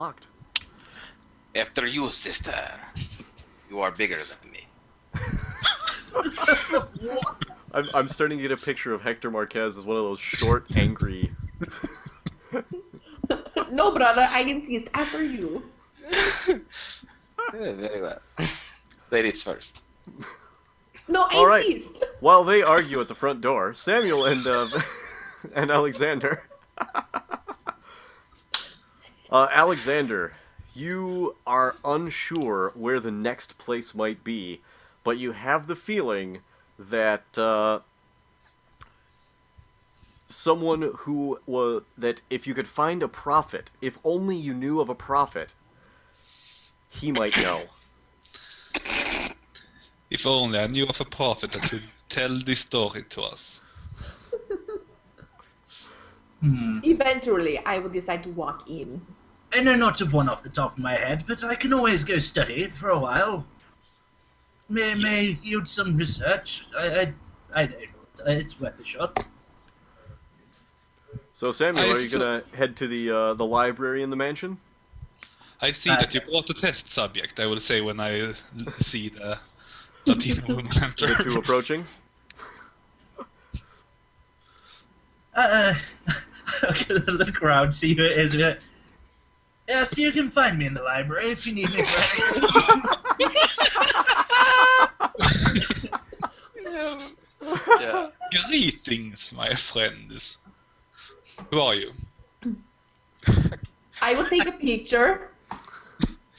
Locked. After you, sister. You are bigger than me. I'm starting to get a picture of Hector Marquez as one of those short, angry. No, brother, I insist. After you. Very well. Ladies first. No, All I right. insist. While they argue at the front door, Samuel and and Alexander. Alexander, you are unsure where the next place might be, but you have the feeling that someone who was that if you could find a prophet, if only you knew of a prophet, he might know. If only I knew of a prophet that could tell this story to us. Eventually, I will decide to walk in. I know not of one off the top of my head, but I can always go study it for a while. May yield some research. I don't know. It's worth a shot. So Samuel, are you gonna head to the library in the mansion? I see that you brought a test subject, I will say when I see the Latino woman enter. The two approaching. I'll look around, see who it is. Yes, you can find me in the library if you need me for anything. Yeah. Greetings, my friends. Who are you? I will take a picture,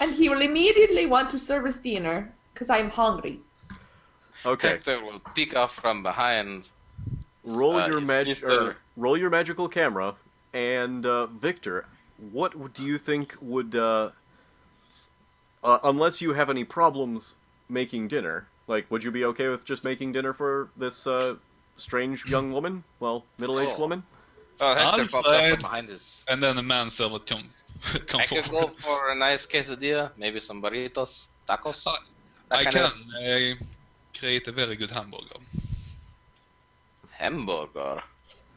and he will immediately want to serve us dinner, because I'm hungry. Okay. Hector will peek off from behind. Roll your Mr. roll your magical camera, and Victor, what do you think would unless you have any problems making dinner, like would you be okay with just making dinner for this strange young woman? Well, middle-aged woman? Oh, Hector pops up Alfred. from behind us. And then a manservant come I could go forward. for a nice quesadilla, maybe some burritos, tacos. I That kind can create a very good hamburger. Hamburger.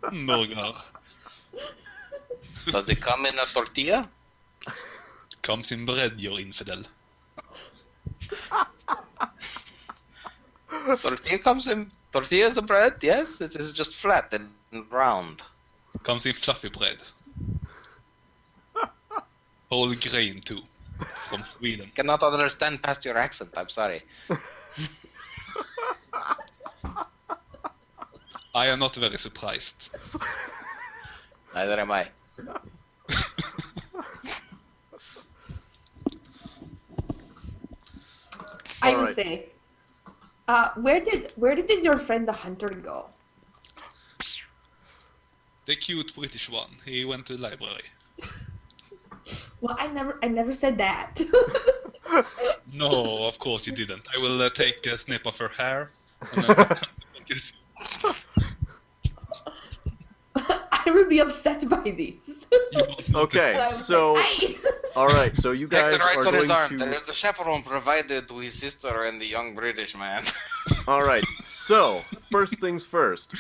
Hamburger Does it come in a tortilla? comes in bread, you infidel. Tortilla is a bread, yes. It is just flat and round. Comes in fluffy bread. Whole grain too, from Sweden. Cannot understand past your accent. I'm sorry. I am not very surprised. Neither am I. I will Alright. say, where did your friend the hunter go? The cute British one. He went to the library. Well, I never said that. No, of course you didn't. I will take a snip of her hair. And then I will be upset by this. Okay, I will so say, all right, so you guys Hector are writes on his going arm. to. There is a chaperone provided to his sister and the young British man. All right, so first things first.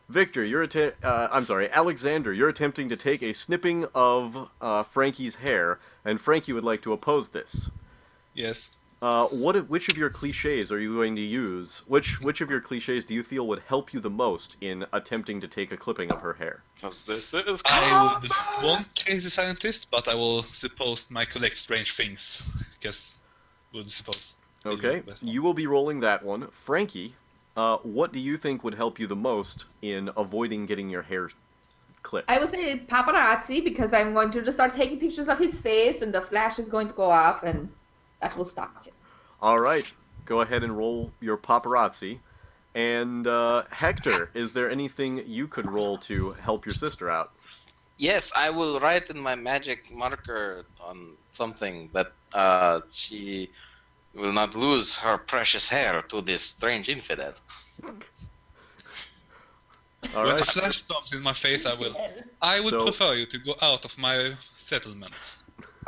Victor, Alexander, you're attempting to take a snipping of Frankie's hair, and Frankie would like to oppose this. yes. Which of your cliches are you going to use? Which of your cliches do you feel would help you the most in attempting to take a clipping of her hair? Because this is I would want crazy scientist, but I will suppose my collect strange things. Guess would suppose. Okay, you will be rolling that one. Frankie, what do you think would help you the most in avoiding getting your hair clipped? I will say paparazzi because I'm going to just start taking pictures of his face, and the flash is going to go off, and that will stop him. All right, go ahead and roll your paparazzi. And Hector, is there anything you could roll to help your sister out? Yes, I will write in my magic marker on something that she will not lose her precious hair to this strange infidel. All When right. the flash comes in my face, I would So- prefer you to go out of my settlement.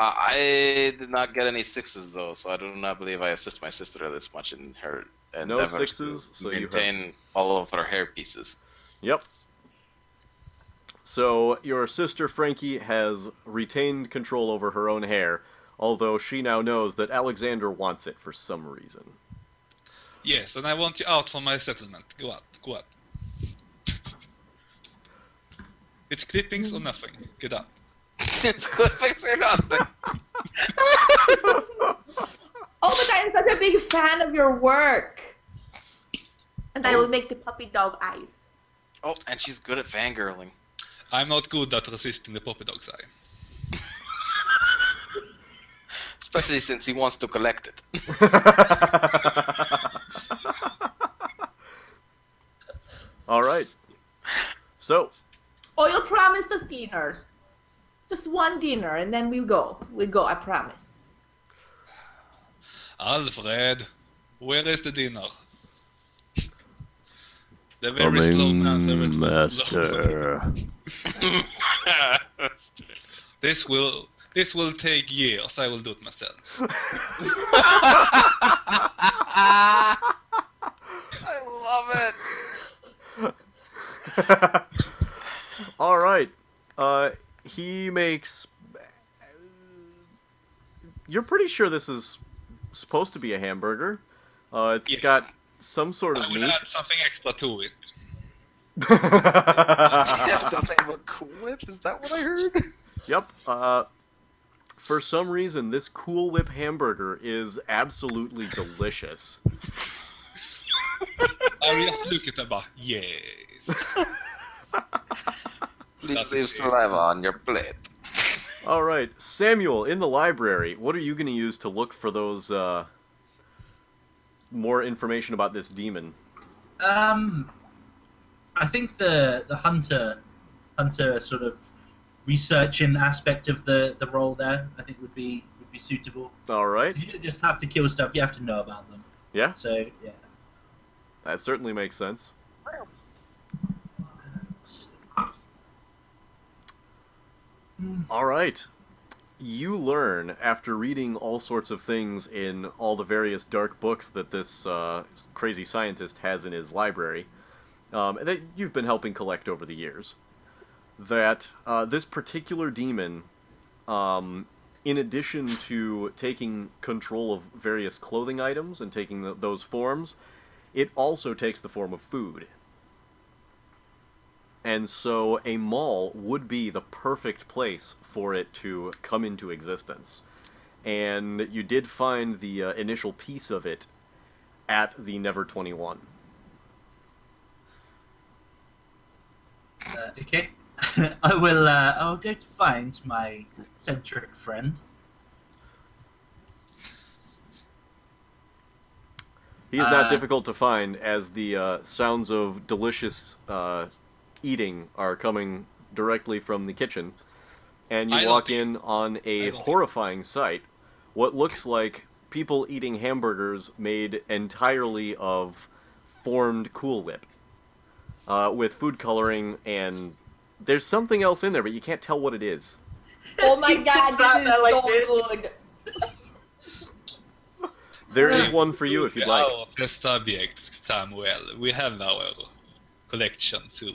I did not get any sixes though, so I do not believe I assist my sister this much in her endeavors sixes, to so you have- maintain all of her hair pieces. Yep. So your sister Frankie has retained control over her own hair, although she now knows that Alexander wants it for some reason. Yes, and I want you out from my settlement. Go out, go out. It's clippings or nothing. Get out. It's clippings or nothing. Oh, but I am such a big fan of your work. And I will make the puppy dog eyes. Oh, and she's good at fangirling. I'm not good at resisting the puppy dog's eye. Especially since he wants to collect it. All right. So, Oh, you'll promise us dinner. Just one dinner, and then we'll go. We'll go, I promise. Alfred, where is the dinner? The very slow man. Slow. This will take years. I will do it myself. I love it. all right. He makes. You're pretty sure this is supposed to be a hamburger. It's Yeah. got some sort I of will meat. add something extra to it. Yes, don't they have a Cool Whip? Is that what I heard? Yep. For some reason, this Cool Whip hamburger is absolutely delicious. I just look at them about, yes. Please leave saliva on your plate. All right, Samuel, in the library, what are you going to use to look for those more information about this demon? I think the hunter sort of researching aspect of the role there, I think would be suitable. All right. You don't just have to kill stuff; you have to know about them. Yeah, So yeah. that certainly makes sense. All right. You learn, after reading all sorts of things in all the various dark books that this crazy scientist has in his library, that you've been helping collect over the years, that this particular demon, in addition to taking control of various clothing items and taking those forms, it also takes the form of food. And so a mall would be the perfect place for it to come into existence. And you did find the initial piece of it at the Never 21. Okay. I'll go to find my eccentric friend. He is not difficult to find, as the sounds of delicious eating are coming directly from the kitchen. And you walk in on a horrifying sight. What looks like people eating hamburgers made entirely of formed Cool Whip. With food coloring, and there's something else in there, but you can't tell what it is. Oh my He god, just sat this there is like so this. good. There is one for you if you'd like. Our best subject, Samuel. We have our collection too.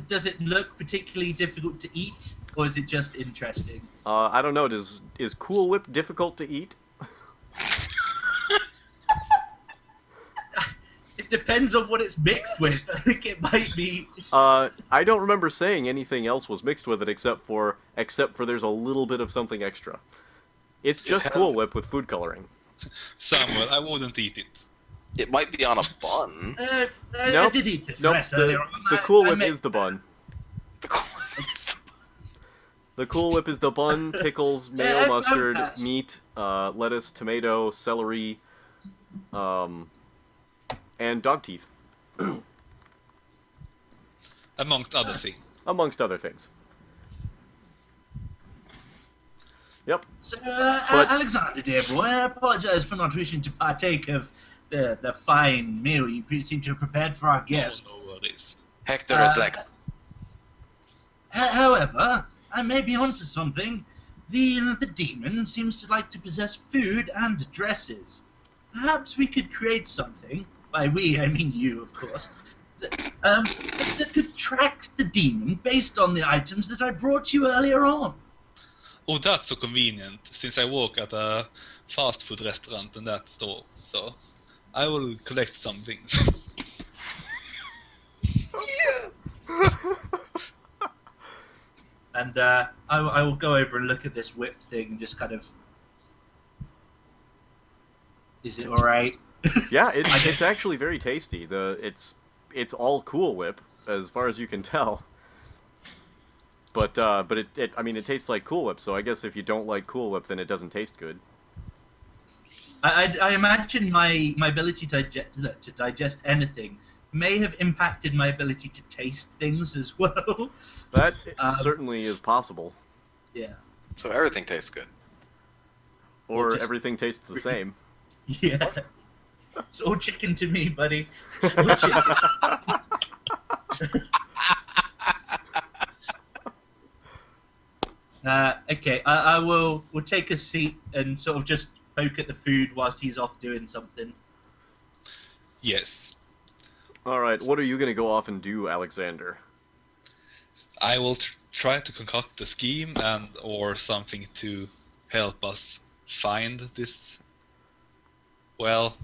Does it look particularly difficult to eat, or is it just interesting? I don't know, is Cool Whip difficult to eat? It depends on what it's mixed with. I think it might be. I don't remember saying anything else was mixed with it except for there's a little bit of something extra. It's just Cool Whip with food coloring. Samuel, I wouldn't eat it. It might be on a bun. I Nope. did eat the Nope, dress earlier the, on. the I- Cool I Whip made- is the bun. The Cool Whip is the bun. The Cool Whip is the bun, pickles, mayo, I'm mustard, fast. meat, lettuce, tomato, celery, and dog teeth, Amongst other things. amongst other things. Yep. So, But- Alexander, dear boy, I apologize for not wishing to partake of the fine meal you seem to have prepared for our guest. No worries. Hector is like, However, I may be onto something. The demon seems to like to possess food and dresses. Perhaps we could create something. By we, I mean you, of course. that could track the demon based on the items that I brought you earlier on. Oh, that's so convenient, since I work at a fast food restaurant in that store, so I will collect some things. And I will go over and look at this whipped thing and just kind of... Is it alright? Yeah, it's actually very tasty. It's all Cool Whip as far as you can tell. But it tastes like Cool Whip. So I guess if you don't like Cool Whip, then it doesn't taste good. I imagine my ability to digest anything may have impacted my ability to taste things as well. That certainly is possible. Yeah. So everything tastes good. Or just- everything tastes the same. Yeah. It's all chicken to me, buddy. It's all chicken. Okay, we'll take a seat and sort of just poke at the food whilst he's off doing something. Yes. Alright, what are you going to go off and do, Alexander? I will try to concoct a scheme or something to help us find this. Well,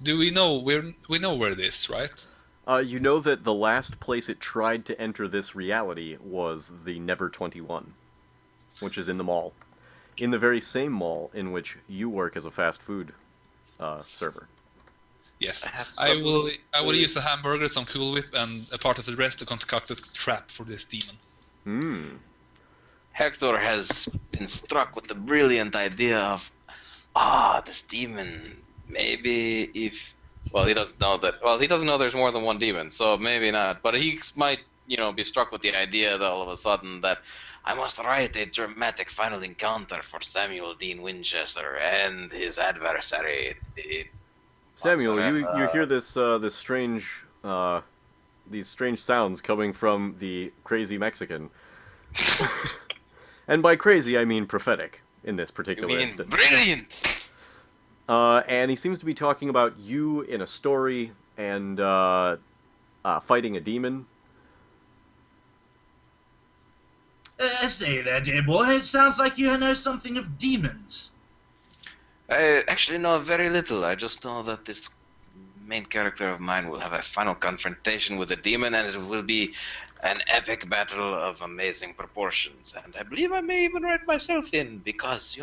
do we know where it is, right? You know that the last place it tried to enter this reality was the Never 21, which is in the mall. In the very same mall in which you work as a fast food server. Yes. I have I some- will use a hamburger, some Cool Whip, and a part of the rest to concoct a trap for this demon. Hmm. Hector has been struck with the brilliant idea of, this demon. Maybe if, well, he doesn't know that. Well, he doesn't know there's more than one demon, so maybe not. But he might, be struck with the idea that all of a sudden that I must write a dramatic final encounter for Samuel Dean Winchester and his adversary. Samuel, you hear this strange these strange sounds coming from the crazy Mexican. And by crazy, I mean prophetic in this You particular mean instance. brilliant? And he seems to be talking about you in a story and fighting a demon. Say there, dear boy. It sounds like you know something of demons. I actually know very little. I just know that this main character of mine will have a final confrontation with a demon, and it will be an epic battle of amazing proportions. And I believe I may even write myself in, because,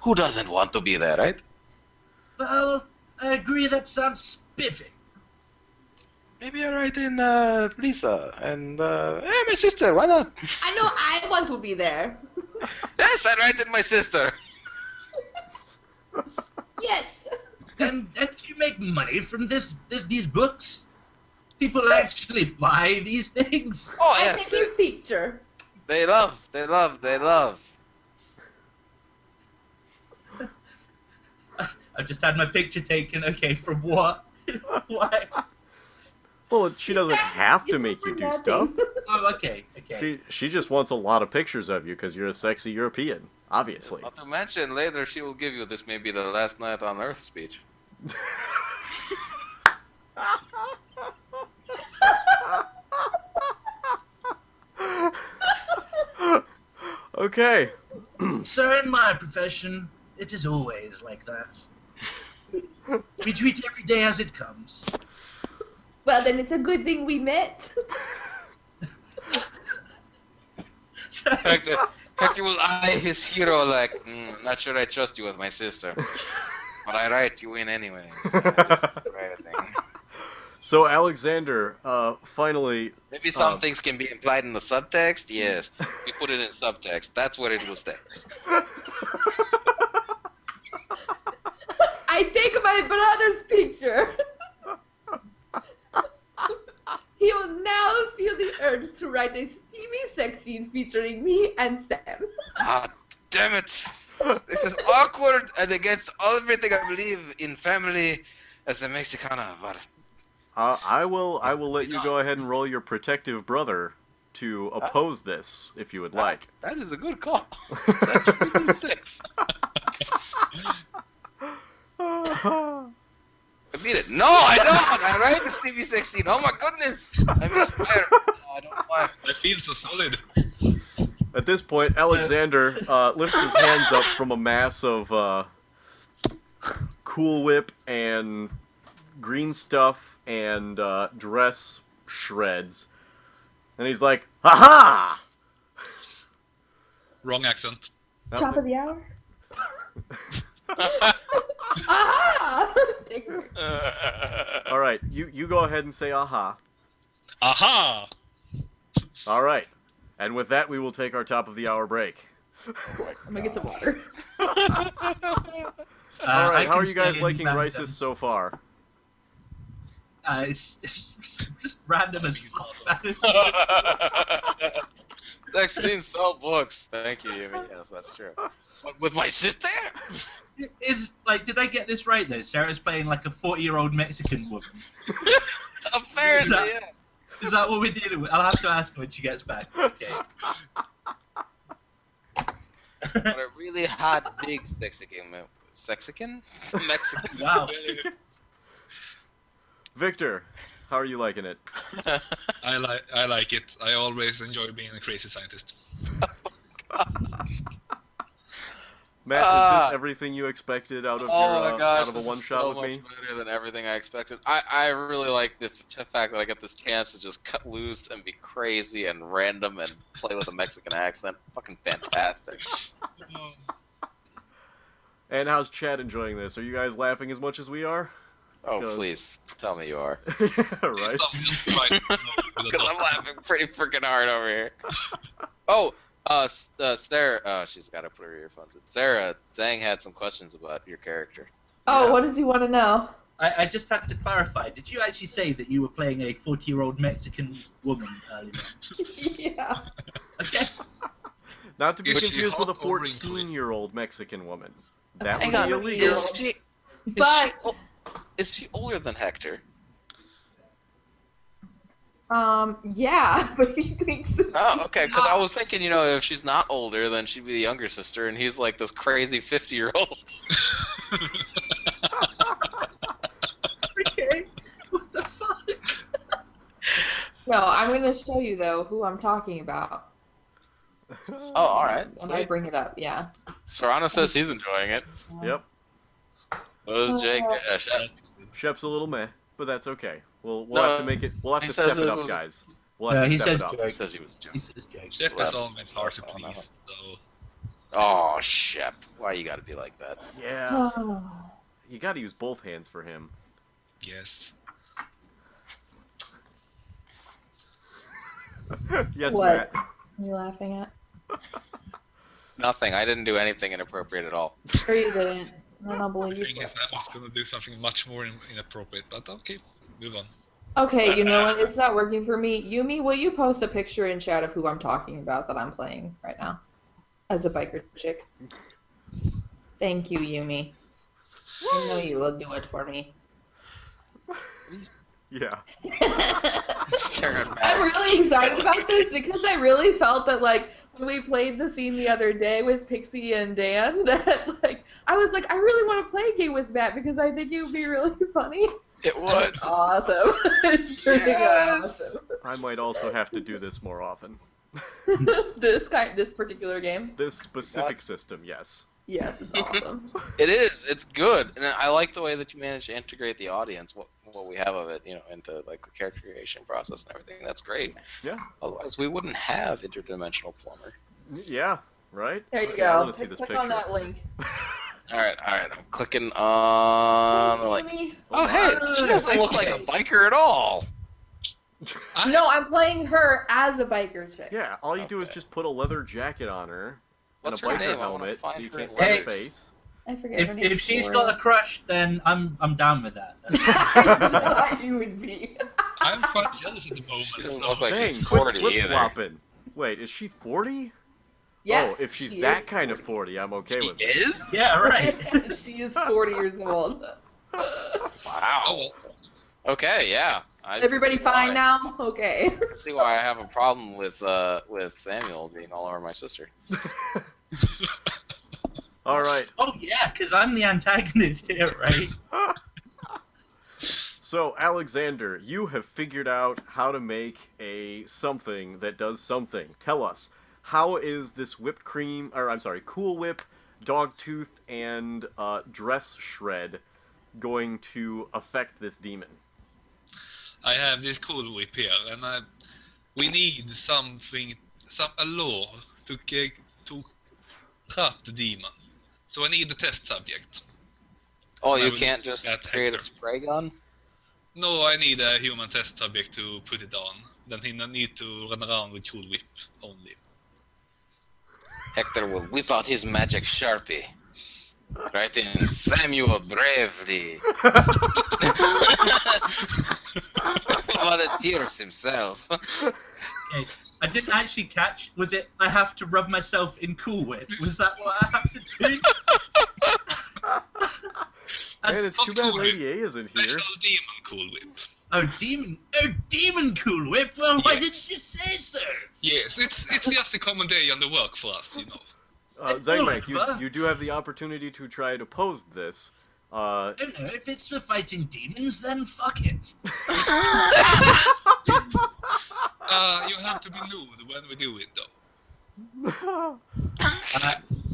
who doesn't want to be there, right? Well, I agree. That sounds spiffy. Maybe I write in Lisa and my sister. Why not? I know I want to be there. Yes, I write in my sister. Yes. And you make money from these books? People actually buy these things? Oh I yes, take his picture. they love. I've just had my picture taken. Okay, from what? Why? Well, she doesn't have to It's make you for do nothing. stuff. Oh, okay. She just wants a lot of pictures of you because you're a sexy European, obviously. Not to mention, later she will give you this may be the last night on Earth speech. Okay. So in my profession, it is always like that. We treat every day as it comes. Well, then it's a good thing we met. So, Hector will eye his hero like, not sure I trust you with my sister. But I write you in anyway. So I just write a thing. So Alexander, finally, Maybe some things can be implied in the subtext. Yes, we put it in subtext. That's where it will stay. I take my brother's picture. He will now feel the urge to write a steamy sex scene featuring me and Sam. Ah, damn it! This is awkward and against everything I believe in family as a Mexicana. But I will let you go ahead and roll your protective brother to oppose this, if you would like. that is a good call. That's 56. beat it. No, I don't. I ride the Stevie 16. Oh my goodness. I'm inspired. Oh, I don't know why. I feel so solid. At this point, Alexander lifts his hands up from a mass of Cool Whip and green stuff and dress shreds, and he's like, "Ha Wrong accent. Top of the hour. Ah! All right, you go ahead and say aha. Aha! All right, and with that, we will take our top of the hour break. I'm gonna get some water. All right, I how are can you guys stay liking in Risus random. so far? It's just random as fuck. 16 style books. Thank you, Yumi. Yes, that's true. But with my sister? Is like, did I get this right though? Sarah's playing like a 40-year-old Mexican woman. Apparently, Is yeah. Is that what we're dealing with? I'll have to ask her when she gets back. Okay. But a really hot, big Mexican? Mexican? Wow. Victor, how are you liking it? I like it. I always enjoy being a crazy scientist. Matt, is this everything you expected out of Oh your my gosh, out of a this one is shot so with much me? better than everything I expected. I really like the fact that I get this chance to just cut loose and be crazy and random and play with a Mexican accent. Fucking fantastic. And how's Chad enjoying this? Are you guys laughing as much as we are? Oh, 'Cause- please tell me you are. Right. Because I'm laughing pretty freaking hard over here. Oh, Sarah. She's got to put her earphones in. Sarah, Zhang had some questions about your character. Oh, Yeah. what does he want to know? I just had to clarify. Did you actually say that you were playing a 40-year-old Mexican woman earlier? Yeah. Okay. Not to be Is she confused with a hot or wrinkly? 14-year-old Mexican woman. That Hang would on, be illegal. But Is she older than Hector? yeah, but he thinks that Oh, she's okay. Because I not. was thinking, if she's not older, then she'd be the younger sister, and he's like this crazy 50-year-old. Okay. What the fuck? No, I'm gonna show you though who I'm talking about Oh, all right. when I Sweet. bring it up. Yeah. Serrano says he's enjoying it. Yep. What is Jake? Shep? Shep's a little meh, but that's okay. We'll No, have to make it. We'll have he to says step it this up, was- guys. We'll have No, to he step says it up. He Jake. says he was joking. He says Jake. Chef Left. is always hard to please, though. Oh, Shep. Why you gotta be like that? Yeah. You got to use both hands for him. Yes. Yes, What? Matt. What are you laughing at? Nothing. I didn't do anything inappropriate at all. Sure you didn't. I don't The believe thing you. is that I was gonna do something much more inappropriate, but okay, move on. Okay, you know what? It's not working for me. Yumi, will you post a picture in chat of who I'm talking about that I'm playing right now as a biker chick? Thank you, Yumi. I know you will do it for me. Yeah. Staring at I'm Matt. really excited about this because I really felt that like when we played the scene the other day with Pixie and Dan that like I was like I really want to play a game with Matt because I think it would be really funny. It would. Awesome. It's turning out Yes. awesome. I might also have to do this more often. This particular game. This specific system, yes. Yes, it's awesome. It is. It's good, and I like the way that you manage to integrate the audience, what we have of it, into like the character creation process and everything. That's great. Yeah. Otherwise, we wouldn't have interdimensional plumber. Yeah. Right. There you Okay, go. I want to see this Click picture. on that link. All right. I'm clicking on the link. Yumi. Oh, hey, she doesn't look like a biker at all. No, I'm playing her as a biker chick. Yeah. All you do is Okay. just put a leather jacket on her What's and a her biker name? I wanna helmet, so find you her can't in see her Hey. face. I forget her name. If she's got a crush, then I'm down with that. I thought you would be. I'm quite jealous at the moment. She doesn't so- look like Dang, she's quit 40 either. flip-flopping. Wait, is she 40? Yes. Oh, if she's she that is kind of 40, I'm okay She with it. is? Yeah, right. She is 40 years old. Wow. Oh, well. Okay, yeah. I can Everybody see fine why. now? Okay. I can see why I have a problem with Samuel being all over my sister. All right. Oh yeah, because I'm the antagonist here, right? So, Alexander, you have figured out how to make a something that does something. Tell us, how is this whipped cream, or I'm sorry, Cool Whip, Dogtooth, and Dress Shred going to affect this demon? I have this Cool Whip here, and we need a law to trap the demon. So I need a test subject. Oh, And I you will can't just get create a Hector. spray gun? No, I need a human test subject to put it on. Then he need to run around with Cool Whip only. Hector will whip out his magic Sharpie. Writing Samuel Bravely. Volunteers himself. Okay. I didn't actually catch. Was it? I have to rub myself in Cool Whip. Was that what I have to do? Man, it's not too bad Cool Lady Whip. A isn't here. Special demon Cool Whip. Demon Cool Whip. Well, why Yes. didn't you say so? Yes, it's just a common day on the work for us, you know. Zangmak, whatever. you do have the opportunity to try to oppose this. I don't know. If it's for fighting demons, then fuck it. You have to be nude when we do it, though.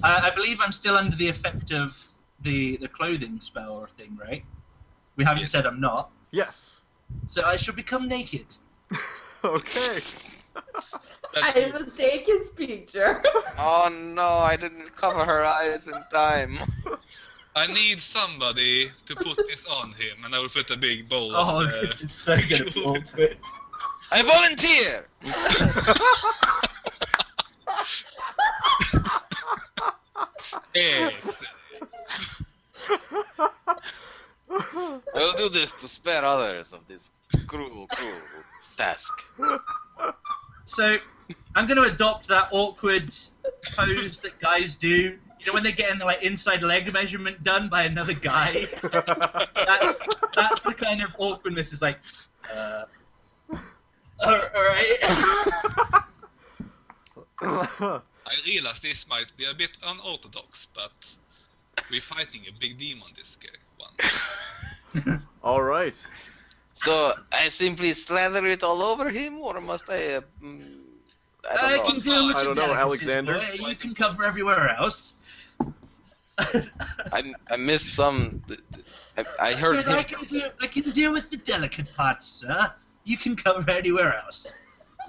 I believe I'm still under the effect of the clothing spell thing, right? We haven't Yes. said I'm not. Yes. So I shall become naked. Okay. That's I good. will take his picture. Oh no, I didn't cover her eyes in time. I need somebody to put this on him, and I will put a big bowl Oh, of... this is so gonna be awkward. I volunteer! I will do this to spare others of this cruel task. So I'm gonna adopt that awkward pose that guys do. You know when they're getting the like inside leg measurement done by another guy. That's the kind of awkwardness. Is like, all right. I realize this might be a bit unorthodox, but we're fighting a big demon this one. All right. So I simply slather it all over him, or must I? I I don't can know. deal with I the don't know, delicacies, Alexander. boy. You can cover everywhere else. I missed some. I heard Said him. I can deal with the delicate parts, sir. You can cover anywhere else.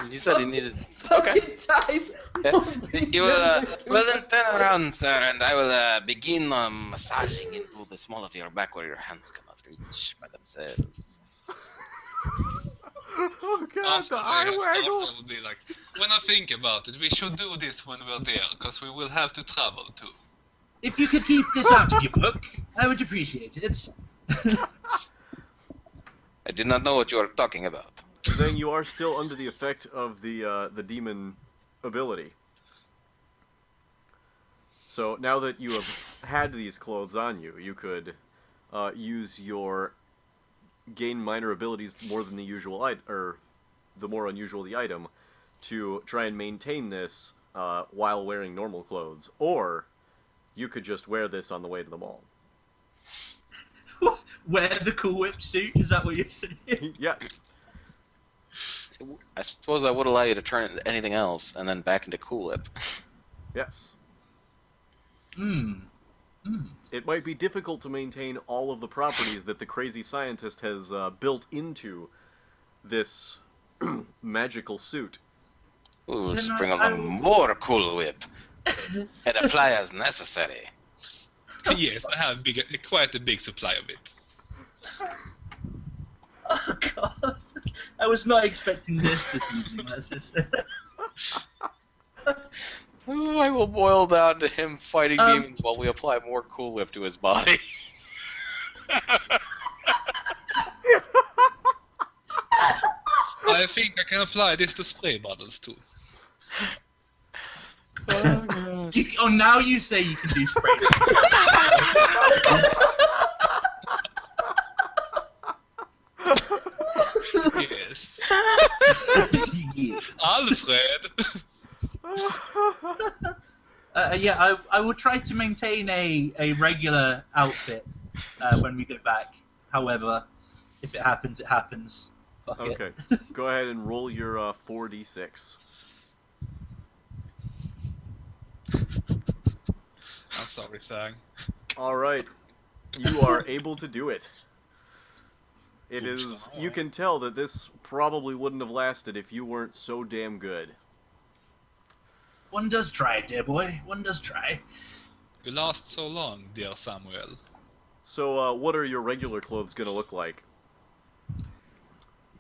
He said he needed. Okay. Fucking ties. You will, well then turn around, sir, and I will begin massaging into the small of your back where your hands cannot reach by themselves. Oh god, After the we eye have waggle. started, I will be like, when I think about it, we should do this when we're there, because we will have to travel too. If you could keep this out of your book, I would appreciate it. I did not know what you were talking about. Then you are still under the effect of the demon ability. So now that you have had these clothes on you, you could use your gain minor abilities more than the usual or the more unusual the item to try and maintain this while wearing normal clothes, or you could just wear this on the way to the mall. Wear the Cool Whip suit? Is that what you're saying? Yes. I suppose I would allow you to turn into anything else and then back into Cool Whip. Yes. Hmm. It might be difficult to maintain all of the properties that the crazy scientist has built into this magical suit. Ooh, Then spring I- on more Cool Whip and apply as necessary. Yes, I have quite a big supply of it. Oh god. I was not expecting this evening, let's just say. This is why we'll boil down to him fighting Um, demons while we apply more Cool Whip to his body. I think I can apply this to spray bottles too. Now you say you can do spray. Yes. Yeah. Alfred! Yeah, I will try to maintain a regular outfit when we go back. However, If it happens, it happens. Fuck it. Okay. Go ahead and roll your 4d6. I'm sorry, Sang. All right. You are able to do it. It Oops, is. no. You can tell that this probably wouldn't have lasted if you weren't so damn good. One does try, dear boy. One does try. You last so long, dear Samuel. So, what are your regular clothes gonna look like?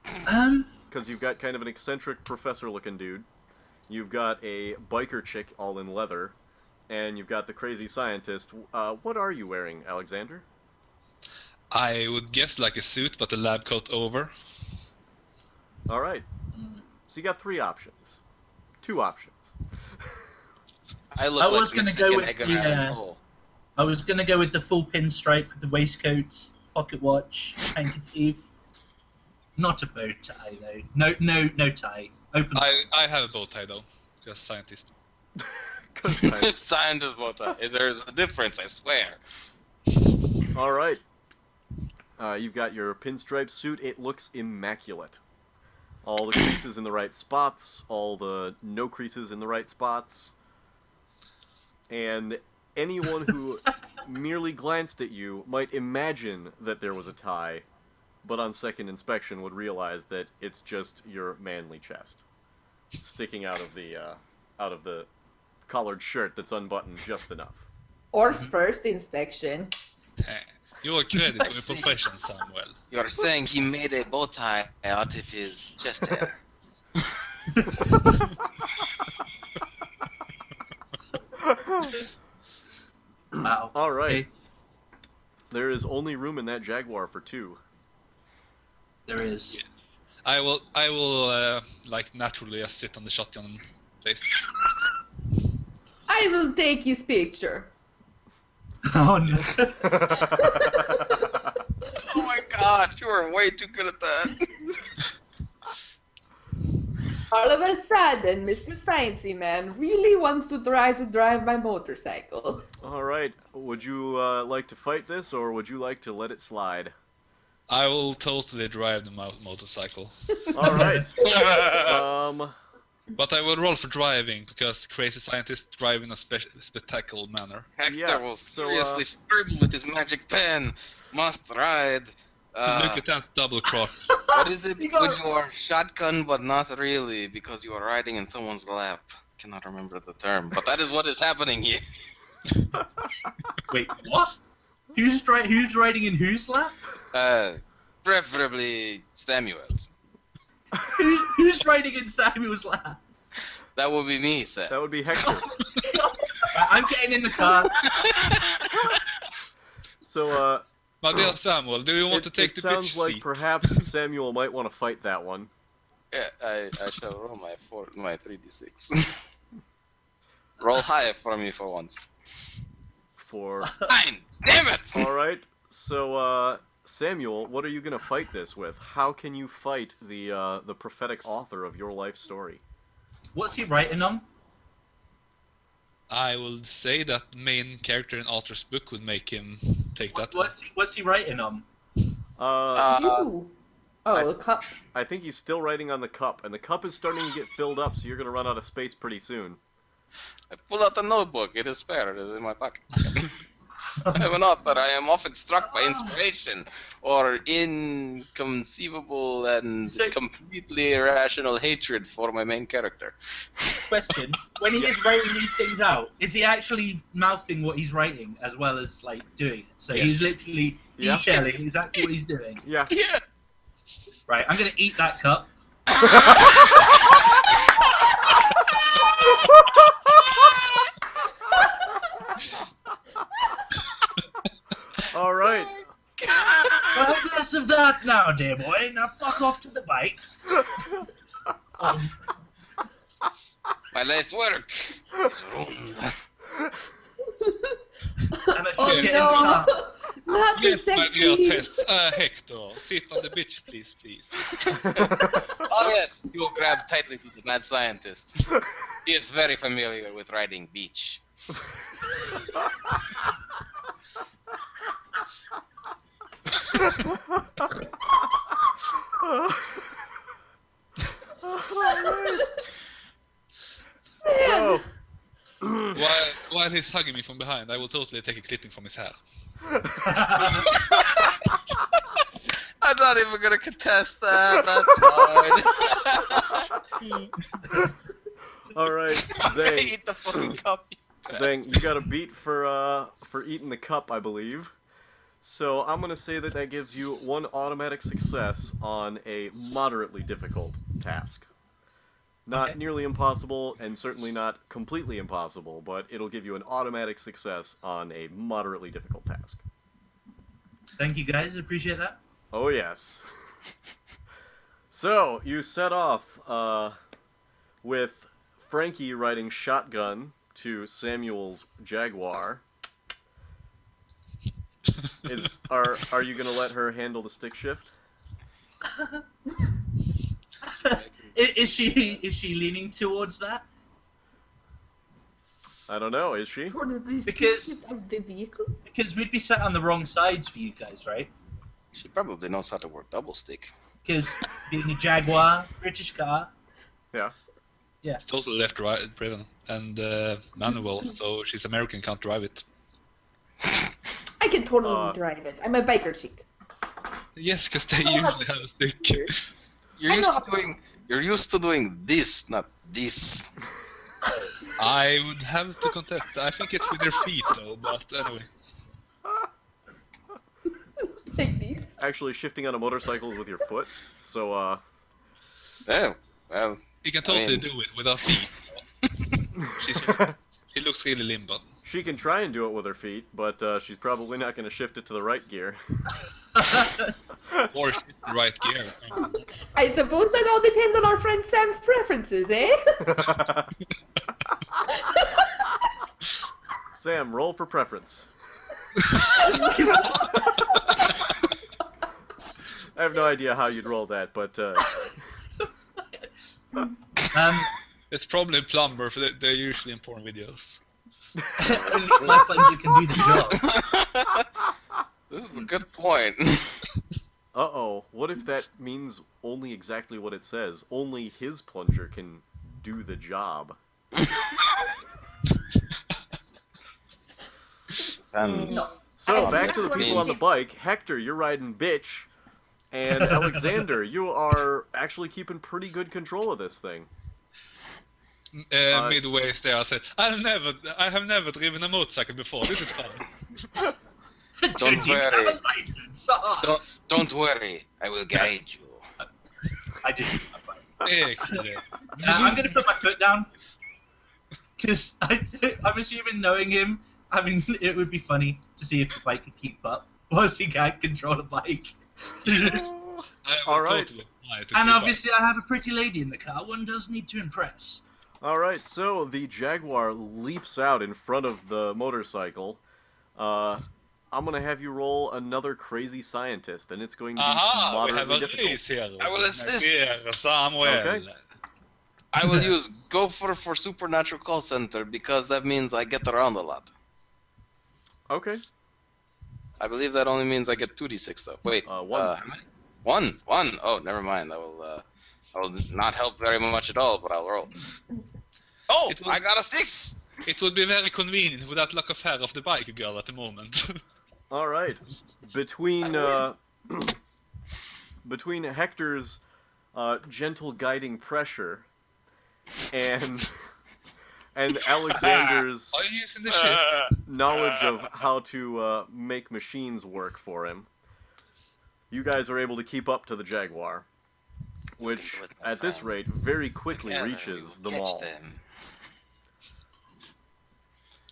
Because you've got kind of an eccentric professor-looking dude. You've got a biker chick all in leather. And you've got the crazy scientist. What are you wearing, Alexander? I would guess like a suit, but a lab coat over. All right. So you got 3 options. 2 options. I look I like was gonna Mexican go with Edgar the, Allan Poe. I was gonna go with the full pinstripe with the waistcoat, pocket watch, handkerchief. Not a bow tie though. No tie. Open. I have a bow tie though, because scientist. 'Cause I- Scientist bow tie. There's a difference, I swear. All right. You've got your pinstripe suit. It looks immaculate. All the creases in the right spots. All the no creases in the right spots. And anyone who merely glanced at you might imagine that there was a tie, but on second inspection would realize that it's just your manly chest sticking out of the collared shirt that's unbuttoned just enough. Or first inspection. You are credit I to see. the profession, Samuel. You're saying he made a bow tie out of his chest hair. Wow. All right. Okay, There is only room in that Jaguar for 2. there is. Yes. I will like naturally sit on the shotgun place. I will take his picture. Oh no. Oh my god, you are way too good at that. All of a sudden, Mr. Sciencey Man really wants to try to drive my motorcycle. All right. Would you like to fight this, or would you like to let it slide? I will totally drive the motorcycle. All right. Um. But I will roll for driving, because crazy scientists drive in a spectacular manner. Hector Yeah, will so, seriously scribble with his magic pen. Must ride. Look at that double cross. What is it You got- with your shotgun, but not really, because you are riding in someone's lap? Cannot remember the term, but that is what is happening here. Wait, what? Who's riding in whose lap? Preferably Samuel's. Who's riding in Samuel's lap? That would be me, sir. That would be Hector. Right, I'm getting in the car. So, My dear Samuel, do you want to take it the sounds bitch like seat? perhaps Samuel might want to fight that one. Yeah, I shall roll my 3d6. Roll high for me for once. For 9! Damn it! all right. So, Samuel, what are you gonna fight this with? How can you fight the prophetic author of your life story? What's he writing on? I will say that the main character in Arthur's book would make him take that. What's he writing on? You. Oh, the cup. I think he's still writing on the cup, and the cup is starting to get filled up, so you're gonna run out of space pretty soon. I pull out the notebook. It is spare. It is in my pocket. I am an author. I am often struck by inspiration or inconceivable and So- completely irrational hatred for my main character. Question: when he is writing these things out, is he actually mouthing what he's writing as well as like doing it? So he's Yes. literally Yeah. detailing exactly what he's doing. Yeah. Yeah. Right, I'm gonna eat that cup. All right. Well, less of that now, dear boy. Now fuck off to the bike. My life's work is ruined. I'm actually Oh getting the car. no! Not the Yes, my sexy. dear Tess. Hector, sit on the bitch, please. Oh yes, you will grab tightly to the mad scientist. He is very familiar with riding beach. Alright. So, While he's hugging me from behind, I will totally take a clipping from his hair. I'm not even gonna contest that. That's fine. alright, Zang. Eat the fucking cup. You Zang, bastard. you got a beat for eating the cup, I believe. So I'm gonna say that that gives you one automatic success on a moderately difficult task. Not Okay. nearly impossible, and certainly not completely impossible, but it'll give you an automatic success on a moderately difficult task. Thank you guys, appreciate that. Oh yes. So you set off with Frankie riding shotgun to Samuel's Jaguar. Are you gonna let her handle the stick shift? Is she leaning towards that? I don't know. Is she? Because- of the vehicle. Because we'd be sat on the wrong sides for you guys, right? She probably knows how to work double stick. Because being a Jaguar, British car. Yeah. It's totally left-right driven and manual, so she's American, can't drive it. I can totally Uh, drive it. I'm a biker chick. Yes, because they I usually have a stick. You're I used know. to doing. You're used to doing this, not this. I would have to contest. I think it's with their feet though, but anyway. Like these. Actually, shifting on a motorcycle is with your foot. So, Yeah. Well, You can totally mean- do it with her feet. She looks really limber. she can try and do it with her feet, but she's probably not going to shift it to the right gear. Or she's the right gear. I suppose that all depends on our friend Sam's preferences, eh? Sam, roll for preference. I have no idea how you'd roll that, but It's probably a plumber, for they're usually in porn videos. my plunger can do the job. this is a good point. uh-oh, what if that means only exactly what it says? Only his plunger can do the job. Depends. No. So, I- back to the I- people on the bike. Hector, you're riding bitch. And Alexander, you are actually keeping pretty good control of this thing. Midway there, I said, I have never driven a motorcycle before. This is fun. Don't Dude, you have worry. a license. Oh, Don't worry. I will guide you. I did. Excellent. I'm gonna put my foot down. Because I'm assuming, knowing him, I mean, it would be funny to see if the bike could keep up once he can't control a bike. All right. Totally lie to And keep up. obviously, I have a pretty lady in the car. One does need to impress. Alright, so the Jaguar leaps out in front of the motorcycle. I'm gonna have you roll another crazy scientist, and it's going to be Aha, we have moderately a difficult. race here. I will assist. Here, Samuel. Okay. I will use Gopher for Supernatural Call Center because that means I get around a lot. Okay. I believe that only means I get 2d6 though. Wait. One. One. Oh, never mind. I will not help very much at all, but I'll roll. Oh, It will- I got a 6. It would be very convenient with that lock of hair of the bike girl at the moment. Alright. Between between Hector's gentle guiding pressure and Alexander's Are you using the shit? knowledge of how to make machines work for him, you guys are able to keep up to the Jaguar, which, do it, my at this friend. rate, very quickly Together we reaches will the catch mall. them.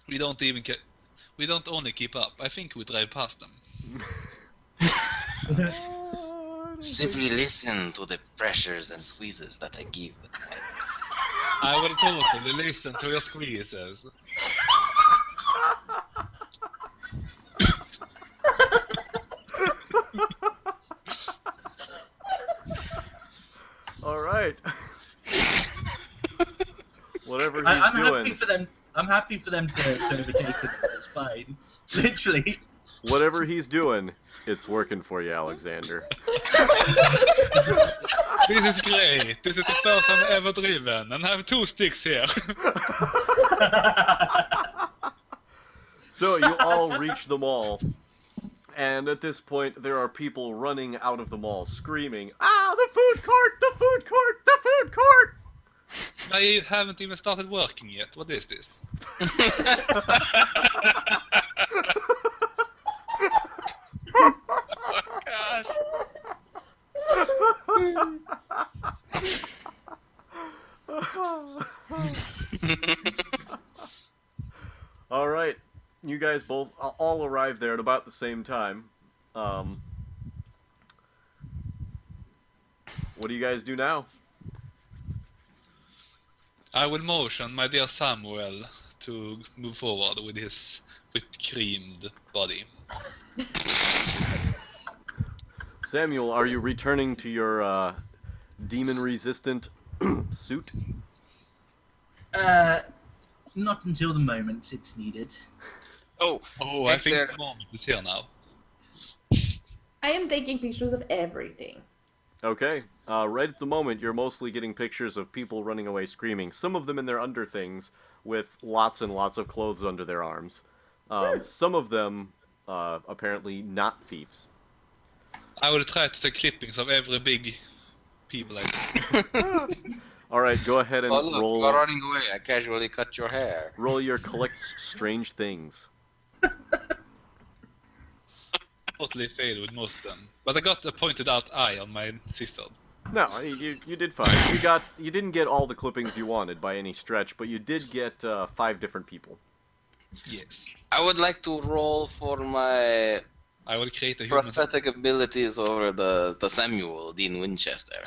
We don't even we don't only keep up. I think we drive past them. Simply listen to the pressures and squeezes that I give. I will totally listen to your squeezes. Alright. Whatever he's I'm doing. happy for them. I'm happy for them to overtake it. It's fine. Literally, Whatever he's doing, it's working for you, Alexander. This is great. This is the first I'm ever driven, and I have 2 sticks here. So you all reach the mall, and at this point there are people running out of the mall screaming, "Ah, the food court! The food court! The food court!" I haven't even started working yet. What is this? Oh, gosh. All right, you guys both all arrive there at about the same time. What do you guys do now? I will motion my dear Samuel to move forward with his whipped creamed body. Samuel, are you returning to your demon-resistant suit? Not until the moment it's needed. Oh, I think Hector. the moment is here now. I am taking pictures of everything. Okay. Right at the moment, you're mostly getting pictures of people running away screaming. Some of them in their underthings with lots and lots of clothes under their arms. Some of them apparently not thieves. I will try to take clippings of every big people I see. All right, go ahead and Oh, look, roll. you are running away. I casually cut your hair. Roll your collect strange things. Totally failed with most of them. But I got a pointed out eye on my scissor. No, you did fine. You didn't get all the clippings you wanted by any stretch, but you did get 5 different people. Yes. I would like to roll for my I will create a human. prophetic abilities over the Samuel Dean Winchester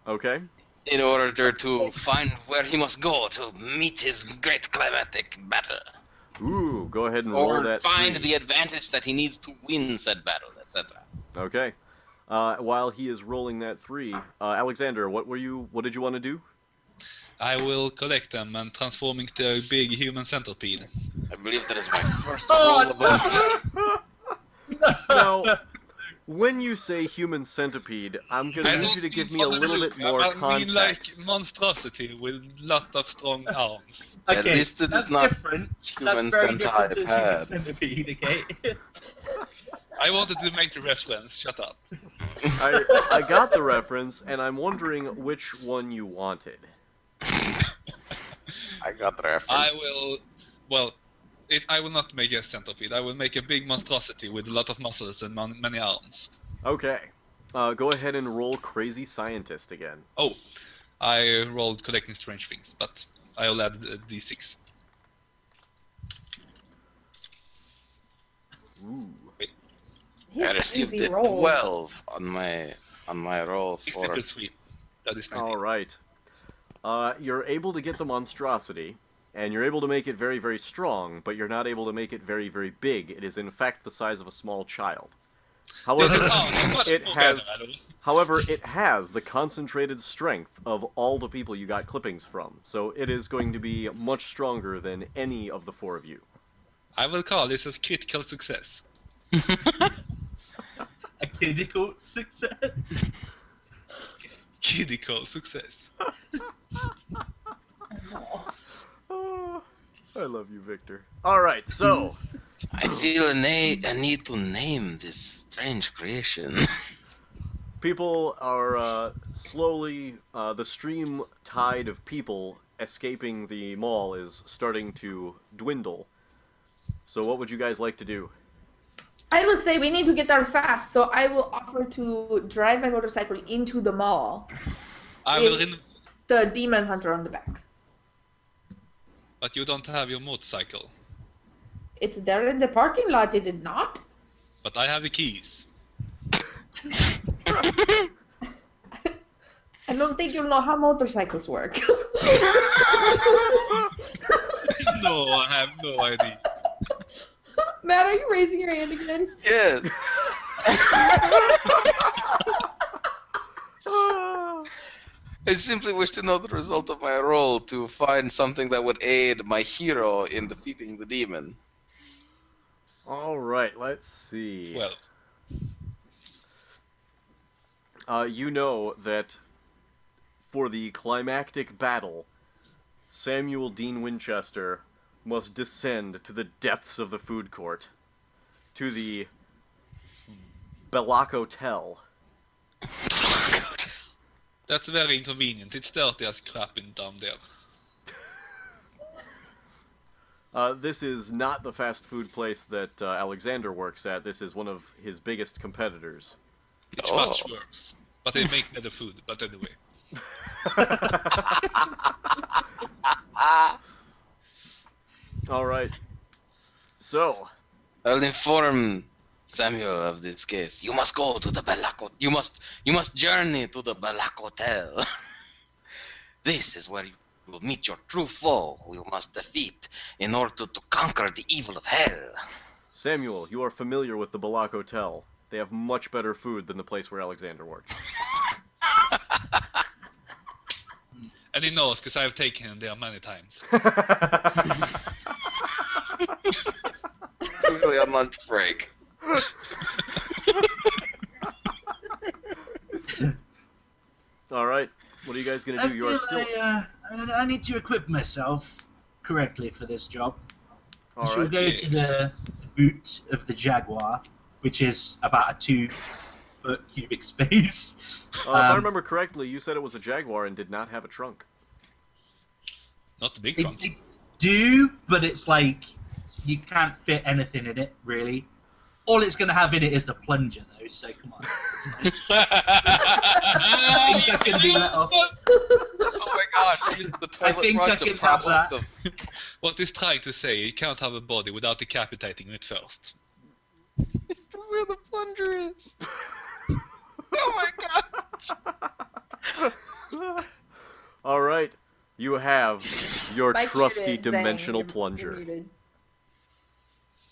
Okay. in order to find where he must go to meet his great climatic battle, Ooh, go ahead and roll or that. find 3. the advantage that he needs to win said battle, etc. Okay. While he is rolling that 3, Alexander, what did you want to do? I will collect them and transform into a big human centipede. I believe that is my first Oh, roll ability. Now, when you say human centipede, I'm gonna need you to give me a little bit more I mean like context. monstrosity with lot of strong arms. At Okay, least it is that's not different. That's human very different to centipede. human centipede, okay? I wanted to make the reference, shut up. I got the reference, and I'm wondering which one you wanted. I got the I reference. will not make a centipede. I will make a big monstrosity with a lot of muscles and many arms. Okay. Go ahead and roll Crazy Scientist again. Oh, I rolled collecting strange things, but I'll add a d6. Ooh. His I received crazy a rolls. 12 on my roll 60 for. plus 3. That is 19. All right. You're able to get the monstrosity, and you're able to make it very, very strong, but you're not able to make it very, very big. It is in fact the size of a small child. However, it has the concentrated strength of all the people you got clippings from, so it is going to be much stronger than any of the 4 of you. I will call this a critical success. A critical success. Critical success. Oh, I love you, Victor. All right, so I feel a need to name this strange creation. people are slowly, the stream tide of people escaping the mall is starting to dwindle. So what would you guys like to do? I would say we need to get there fast, so I will offer to drive my motorcycle into the mall I will with the demon hunter on the back. but you don't have your motorcycle. It's there in the parking lot, is it not? But I have the keys. I don't think you know how motorcycles work. No, I have no idea. Matt, are you raising your hand again? Yes. I simply wish to know the result of my roll to find something that would aid my hero in defeating the demon. All right, let's see. Well, You know that for the climactic battle, Samuel Dean Winchester must descend to the depths of the food court, to the Belloc Hotel. that's very inconvenient. It's dirty as crap in down there. This is not the fast food place that Alexander works at. This is one of his biggest competitors. It's much worse. But they make better food. But anyway. All right. So, I'll inform Samuel of this case. You must go to the Balak. You must journey to the Balak Hotel. This is where you will meet your true foe, who you must defeat in order to conquer the evil of hell. Samuel, you are familiar with the Belloc Hotel. They have much better food than the place where Alexander works. And he knows, because I've taken him there many times. Usually on lunch break. All right. What are you guys gonna do? You are still. I need to equip myself correctly for this job. All Shall we right. go to the boot of the Jaguar, which is about a 2-foot cubic space? If I remember correctly, you said it was a Jaguar and did not have a trunk. Not the big They, trunk. they do, but it's like you can't fit anything in it, really. All it's going to have in it is the plunger, though, so come on. I think I can do that off. Oh my gosh, use the I toilet think brush I to can prop have up that. the... What he's trying to say, you can't have a body without decapitating it first. That's where the plunger is. Oh my gosh. All right. You have your Mike's trusty muted, Zang, dimensional you're plunger. muted.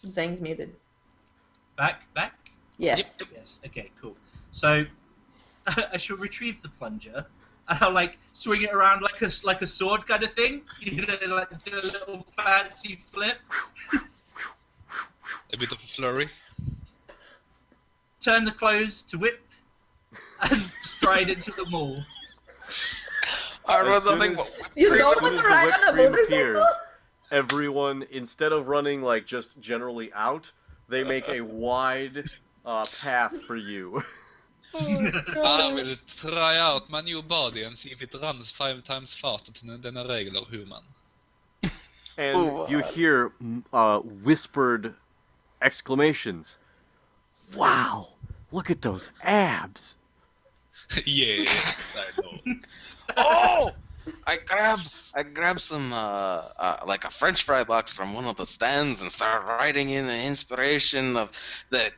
Zang's muted. Back? Yes. Yes. Okay, cool. So, I shall retrieve the plunger, and I'll, like, swing it around like a sword kind of thing. You know, like, do a little fancy flip. A bit of a flurry. Turn the clothes to whip, and stride into the mall. I As run soon nothing as- but... You As don't soon want as to the ride whipped on a cream motorcycle? appears, everyone, instead of running like just generally out, they make a wide path for you. I will try out my new body and see if it runs 5 times faster than a regular human. And you hear whispered exclamations. Wow, look at those abs. Yes, I know. Oh! I grab some like a French fry box from one of the stands and start writing in the inspiration of the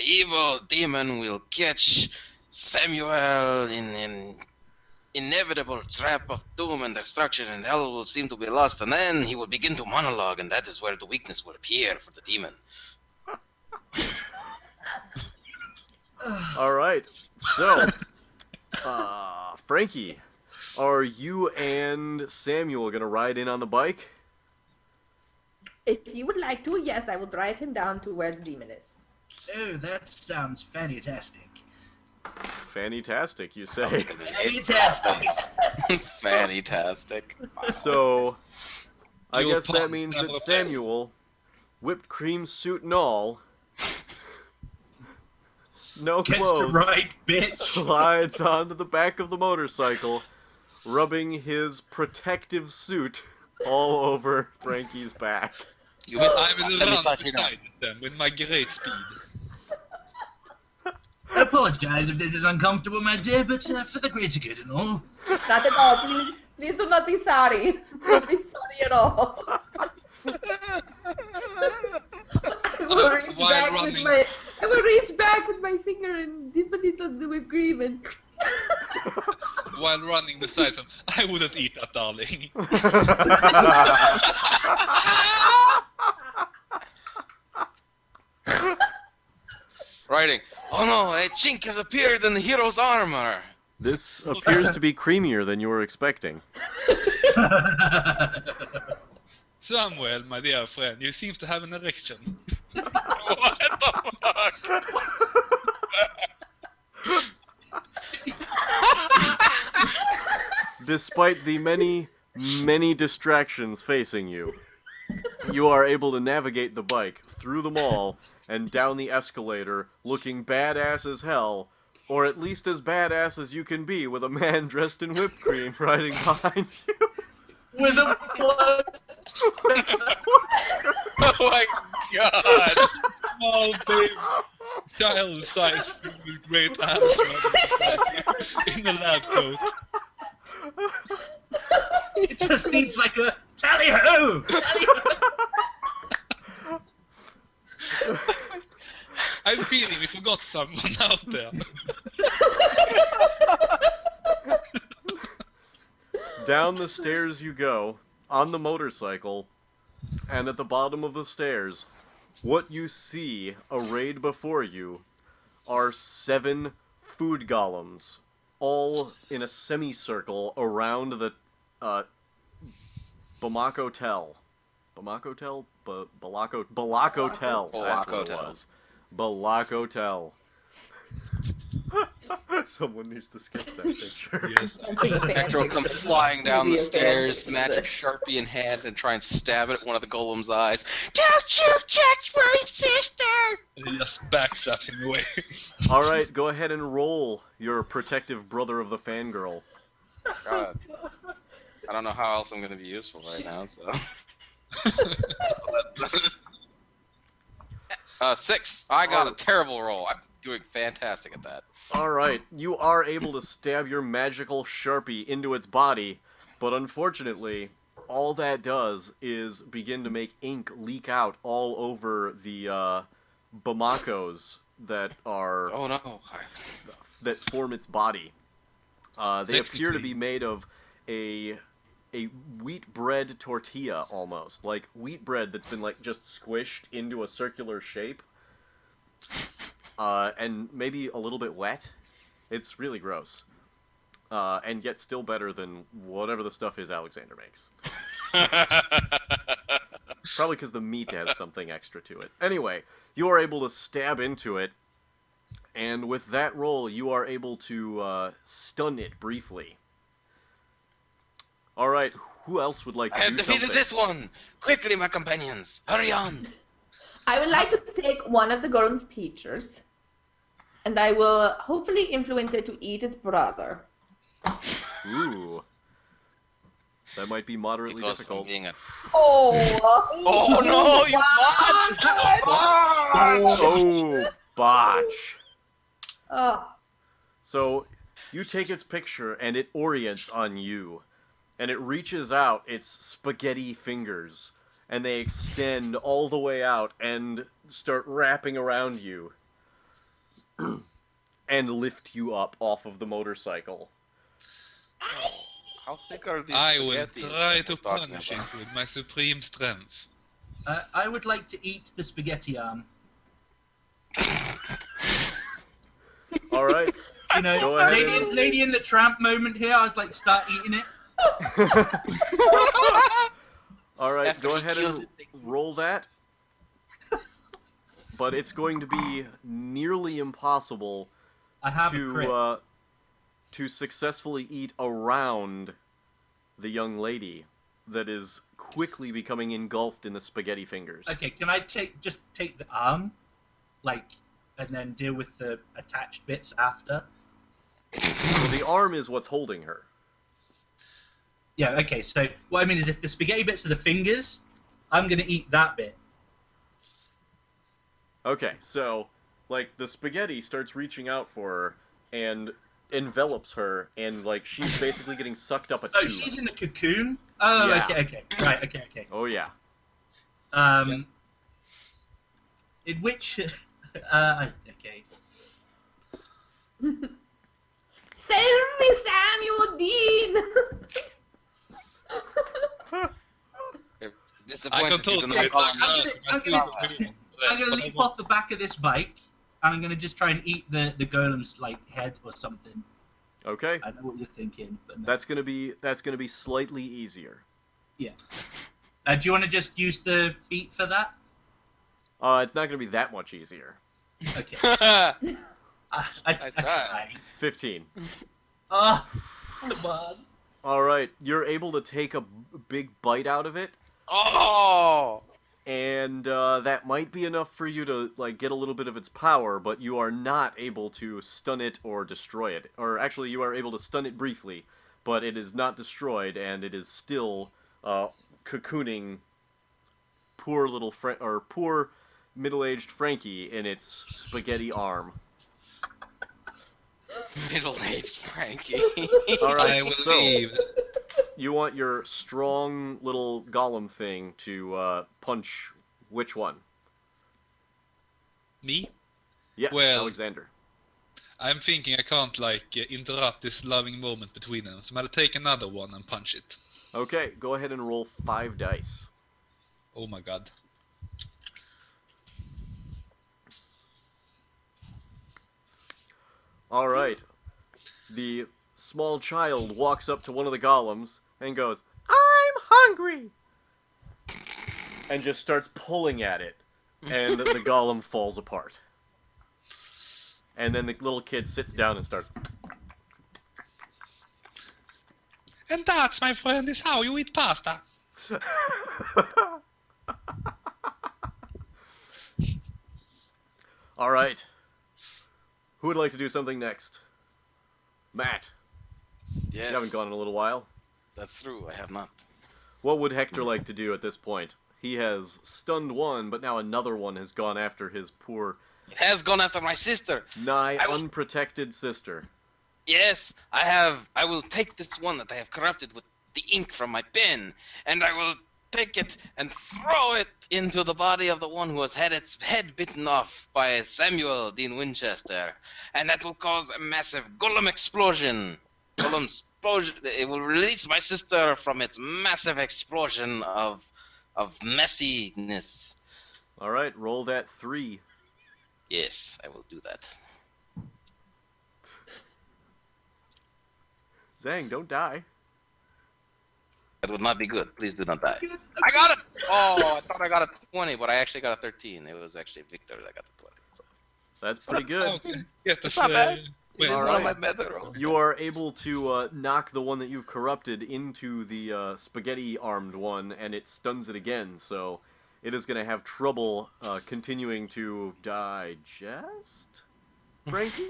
evil demon will catch Samuel in inevitable trap of doom and destruction, and hell will seem to be lost, and then he will begin to monologue, and that is where the weakness will appear for the demon. All right, so Frankie, are you and Samuel gonna ride in on the bike? If you would like to, yes, I will drive him down to where the demon is. Oh, that sounds fantastic. Fantastic, you say. Fantastic. Fantastic. So, I Your guess that puns means never that fail. Samuel, whipped cream suit and all, no Gets to clothes, ride, bitch. slides onto the back of the motorcycle, rubbing his protective suit all over Frankie's back. You missed. I will Let me run touch it up. beside them with my great speed. I apologize if this is uncomfortable, my dear, but for the greater good and all. Not at all. Please do not be sorry. Don't be sorry at all. I will reach While back running. with my finger and dip a little the whipped cream and. While running beside them, I wouldn't eat that, darling. Writing. Oh no, a chink has appeared in the hero's armor. This appears to be creamier than you were expecting. Samuel, my dear friend, you seem to have an erection. What the fuck? Despite the many, many distractions facing you, you are able to navigate the bike through the mall and down the escalator looking badass as hell, or at least as badass as you can be with a man dressed in whipped cream riding behind you. With a blood. Oh my god! Small babe, child-sized with great abs running beside you in a lab coat. It just needs like a tally-ho! Tally-ho! I'm feeling we forgot someone out there. Down the stairs you go, on the motorcycle, and at the bottom of the stairs, what you see arrayed before you are 7 food golems, all in a semicircle around the Bamako Tel. Bamako Tel? Balako Tel. That's what it Balako was. Balako Tel. Someone needs to sketch that picture. Yes. Hector will come flying down the stairs, magic sharpie in hand, and try and stab it at one of the golem's eyes. Don't you touch my sister! And he just backstabs him away. Alright, go ahead and roll your protective brother of the fangirl. God. I don't know how else I'm going to be useful right now, so. 6. I got a terrible roll. I'm doing fantastic at that. Alright, you are able to stab your magical Sharpie into its body, but unfortunately, all that does is begin to make ink leak out all over the Bamakos that are Oh no. that form its body. They appear to Technically- be made of a wheat bread tortilla almost, like wheat bread that's been like just squished into a circular shape, and maybe a little bit wet. It's really gross, and yet still better than whatever the stuff is Alexander makes. Probably because the meat has something extra to it. Anyway, you are able to stab into it, and with that roll, you are able to stun it briefly. Alright, who else would like to I have do defeated something? this one! Quickly, my companions! Hurry on! I would like to take one of the golem's pictures, and I will hopefully influence it to eat its brother. Ooh. That might be moderately Because from difficult. being a... Oh! Oh no, you botched! Oh, botch. Oh. So, you take its picture, and it orients on you. And it reaches out its spaghetti fingers, and they extend all the way out and start wrapping around you. And lift you up off of the motorcycle. How thick are these I will spaghetti try that to we're talking punish about? it with my supreme strength. I would like to eat the spaghetti arm. Alright. You know, Go ahead and- lady in the tramp moment here, I'd like to start eating it. Alright, After go he ahead kills and it, roll that. But it's going to be nearly impossible I have a crit. to successfully eat around the young lady that is quickly becoming engulfed in the spaghetti fingers. Okay, can I just take the arm, like, and then deal with the attached bits after? Well, the arm is what's holding her. Yeah. Okay. So what I mean is, if the spaghetti bits are the fingers, I'm gonna eat that bit. Okay, so, like, the spaghetti starts reaching out for her and envelops her, and, like, she's basically getting sucked up a Oh, tube. she's in a cocoon. Oh, Yeah. okay. Right. Okay. Oh, yeah. In which, okay. Save me, Samuel Dean! I can Disappointed you do totally not call I'm me. gonna- I'm gonna- I'm gonna leap off the back of this bike, and I'm gonna just try and eat the golem's like head or something. Okay. I know what you're thinking, but no. That's gonna be slightly easier. Do you want to just use the beat for that? It's not going to be that much easier. Okay. Nice I try. tried. 15. Oh, come on. All right, you're able to take a big bite out of it, Oh! and that might be enough for you to like get a little bit of its power, but you are not able to stun it or destroy it. Or actually, you are able to stun it briefly, but it is not destroyed, and it is still cocooning poor middle-aged Frankie in its spaghetti arm. Middle-aged Frankie. All right, I will so leave. you want your strong little golem thing to punch which one? Me? Yes, Well- Alexander. I'm thinking I can't interrupt this loving moment between them, so I'm gonna take another one and punch it. Okay, go ahead and roll 5 dice. Oh my god. All right. The small child walks up to one of the golems and goes, "I'm hungry," and just starts pulling at it, and the golem falls apart. And then the little kid sits down and starts. And that, my friend, is how you eat pasta. All right. Who would like to do something next? Matt, Yes, you haven't gone in a little while. that's true. I have not. What would Hector like to do at this point? He has stunned one, but now another one has gone after his poor, It has gone after my sister. nigh I will- unprotected sister. Yes, I have. I will take this one that I have corrupted with the ink from my pen, and I will take it and throw it into the body of the one who has had its head bitten off by Samuel Dean Winchester, and that will cause a massive golem explosion. Golem explosion. It will release my sister from its massive explosion of messiness. All right, roll that 3. Yes, I will do that. Zang, don't die. That would not be good. Please do not die. I got it! Oh, I thought I got a 20, but I actually got a 13. It was actually Victor that got the 20. So. That's pretty good. Okay. Get the It's not bad. wait, It is All one of right. my meta rolls. You are able to knock the one that you've corrupted into the spaghetti-armed one, and it stuns it again, so it is going to have trouble continuing to digest? Frankie?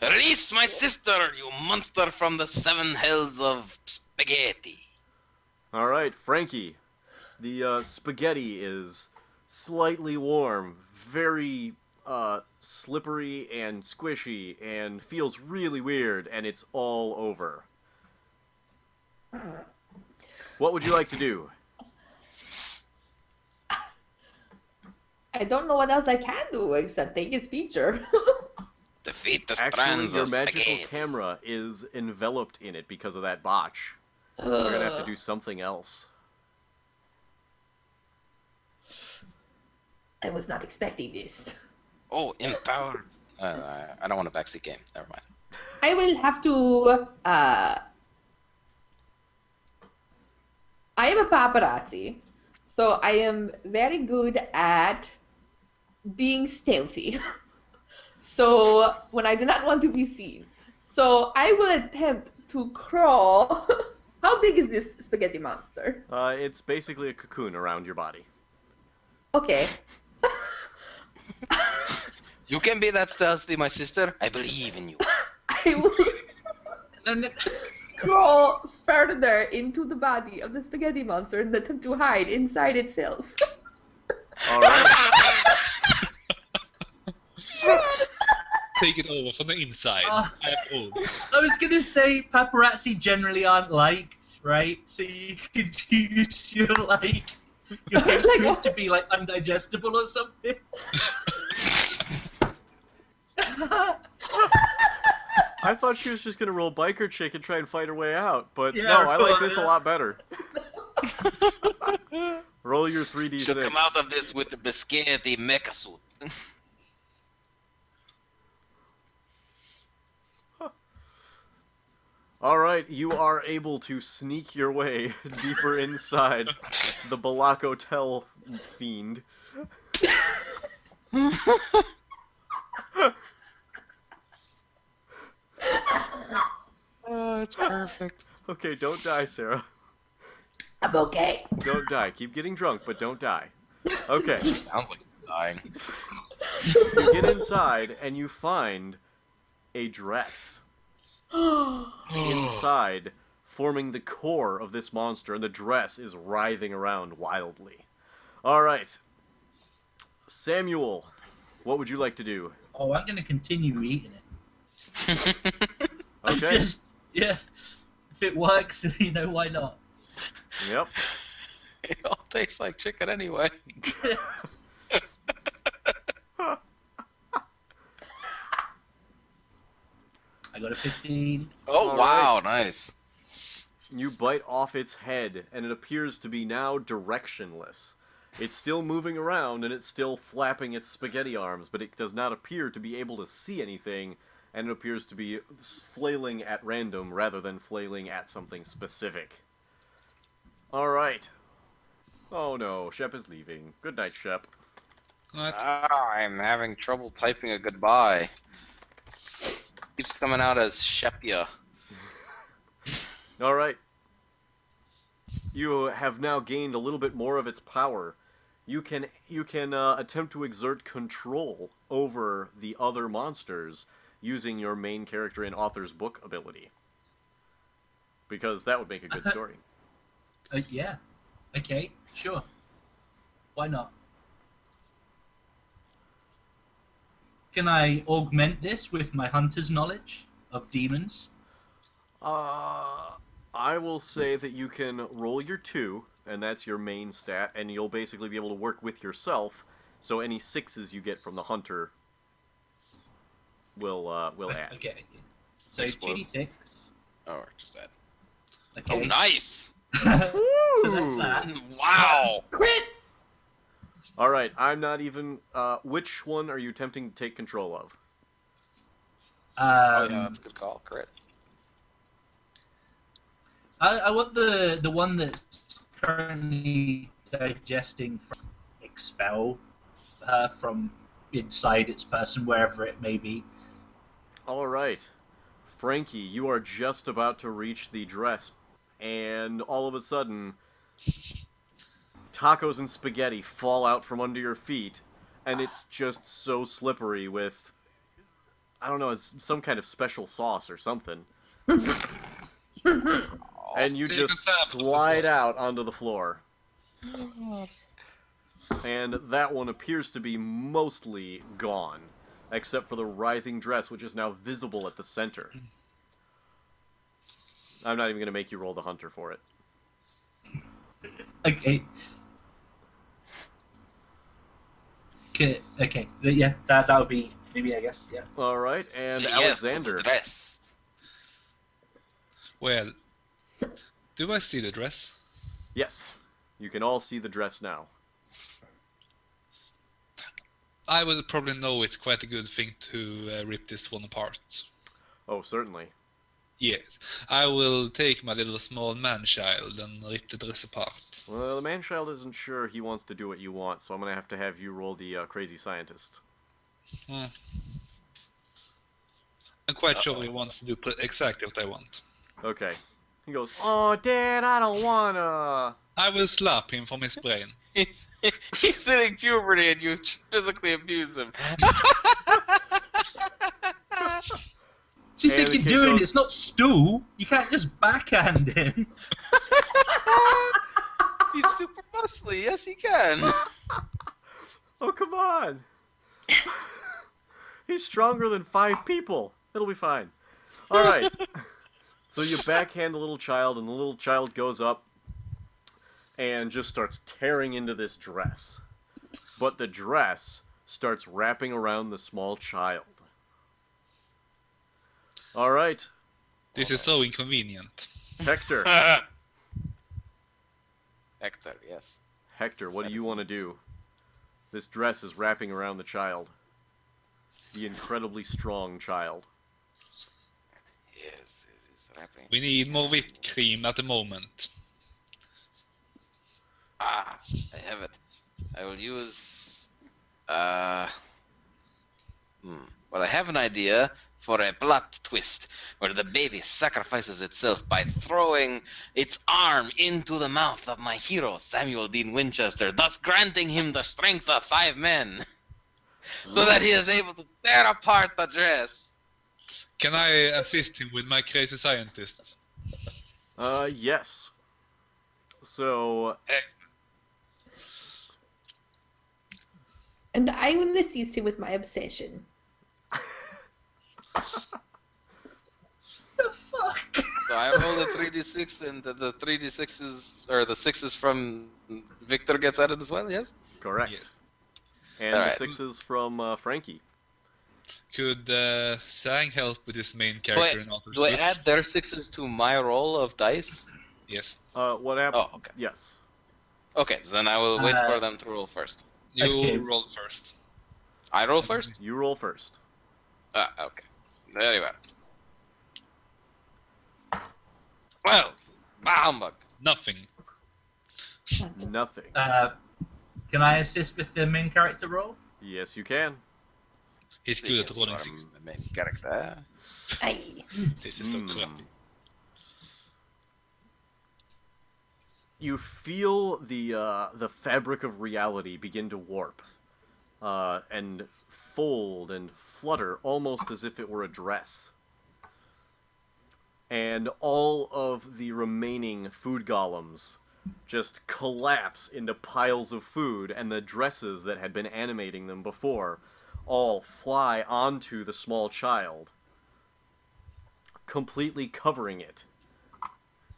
Release my sister, you monster from the 7 hells of spaghetti. All right, Frankie. The spaghetti is slightly warm, very slippery and squishy, and feels really weird, and it's all over. What would you like to do? I don't know what else I can do except take its feature. Defeat the Actually, strands your of magical spaghetti. camera is enveloped in it because of that botch. We're gonna have to do something else. I was not expecting this. Oh, empowered. I don't want a backseat game. Never mind. I will have to. I am a paparazzi, so I am very good at being stealthy. So when I do not want to be seen, so I will attempt to crawl. How big is this spaghetti monster? It's basically a cocoon around your body. Okay. You can be that stealthy, my sister. I believe in you. I will And then, crawl further into the body of the spaghetti monster and attempt to hide inside itself. All right. Take it over from the inside. Ah. I have all. I was gonna say paparazzi generally aren't liked, right? So you could use your your Like hatred what? to be like undigestible or something. I thought she was just gonna roll biker chick and try and fight her way out, but Yeah, no, I like well, this a yeah. lot better. Roll your 3d6. Should come out of this with the biscotti mecha suit. Alright, you are able to sneak your way deeper inside the Balak Hotel fiend. Oh, it's perfect. Okay, don't die, Sarah. I'm okay. Don't die. Keep getting drunk, but don't die. Okay, Sounds like he's dying. you get inside and you find a dress inside, forming the core of this monster, and the dress is writhing around wildly. Alright. Samuel, what would you like to do? Oh, I'm gonna continue eating it. Okay. Just, yeah. If it works, why not? Yep. It all tastes like chicken anyway. I got a 15. Oh, All wow, nice. You bite off its head, and it appears to be now directionless. It's still moving around, and it's still flapping its spaghetti arms, but it does not appear to be able to see anything, and it appears to be flailing at random rather than flailing at something specific. Alright. Oh no, Shep is leaving. Good night, Shep. What? I'm having trouble typing a goodbye. Keeps coming out as Shepya. Alright. You have now gained a little bit more of its power. You can attempt to exert control over the other monsters using your main character in author's book ability. Because that would make a good story. Yeah. Okay, sure. Why not? Can I augment this with my hunter's knowledge of demons? I will say that you can roll your 2, and that's your main stat, and you'll basically be able to work with yourself, so any 6s you get from the hunter will add. Okay. So Explode. 2d6. Oh, just that. Okay. Oh, nice! So that's that. Wow! Crit! Alright, I'm not even... which one are you attempting to take control of? Oh, yeah, that's a good call. Crit. I want the one that's currently digesting from expel her from inside its person, wherever it may be. Alright. Frankie, you are just about to reach the dress, and all of a sudden, tacos and spaghetti fall out from under your feet, and it's just so slippery with, I don't know, it's some kind of special sauce or something. And you Take just a stab on the slide floor. out onto the floor. And that one appears to be mostly gone, except for the writhing dress, which is now visible at the center. I'm not even going to make you roll the hunter for it. Okay. Okay. Yeah, that would be maybe, I guess. Yeah. Alright, and Say yes to the Alexander. dress. Well, do I see the dress? Yes, you can all see the dress now. I will probably know it's quite a good thing to rip this one apart. Oh, certainly. Yes, I will take my little small man-child and rip the dress apart. Well, the man-child isn't sure he wants to do what you want, so I'm going to have you roll the crazy scientist. I'm quite sure he wants to do exactly what I want. Okay. He goes, "Oh, Dad, I don't wanna." I will slap him from his brain. He's hitting puberty and you physically abuse him. Do you And think the you're kid doing? goes- It's not stool. You can't just backhand him. He's super muscly. Yes, he can. Oh, come on. He's stronger than 5 people. It'll be fine. Alright. So you backhand the little child, and the little child goes up and just starts tearing into this dress. But the dress starts wrapping around the small child. Alright. This is so inconvenient. Hector. Hector, yes. Hector, what do you want to do? This dress is wrapping around the child. The incredibly strong child. Yes, it's grappling. We need more whipped cream at the moment. Ah, I have it. I will use. Well, I have an idea for a plot twist where the baby sacrifices itself by throwing its arm into the mouth of my hero, Samuel Dean Winchester, thus granting him the strength of 5 men, so that he is able to tear apart the dress. Can I assist him with my crazy scientist? Yes. So, And I will assist him with my obsession. The fuck? So I roll a 3d6, and the 3d6s, or the 6s from Victor gets added as well, yes? correct. Yes. And the Alright. 6s from Frankie. Could Sang help with his main character in Author's Do I Book? add their 6s to my roll of dice? Yes. What happened? Oh, okay. Yes. Okay, so then I will wait for them to roll first. You Okay. roll first. I roll first? You roll first. Okay. Very well. Well, bah humbug. Nothing. Nothing. Can I assist with the main character role? Yes, you can. He's good at Because rolling you are six. the main character. Aye. This is so Hmm. crappy. You feel the fabric of reality begin to warp, and fold and flutter almost as if it were a dress. And all of the remaining food golems just collapse into piles of food, and the dresses that had been animating them before all fly onto the small child, completely covering it.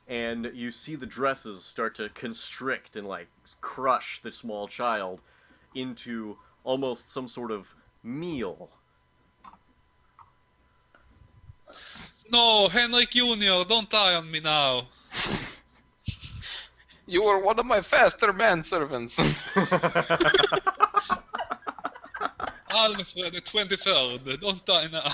And you see the dresses start to constrict and like crush the small child into almost some sort of meal. No, Henrik Jr., don't die on me now. You were one of my faster manservants. Alfred the 23rd, don't die now.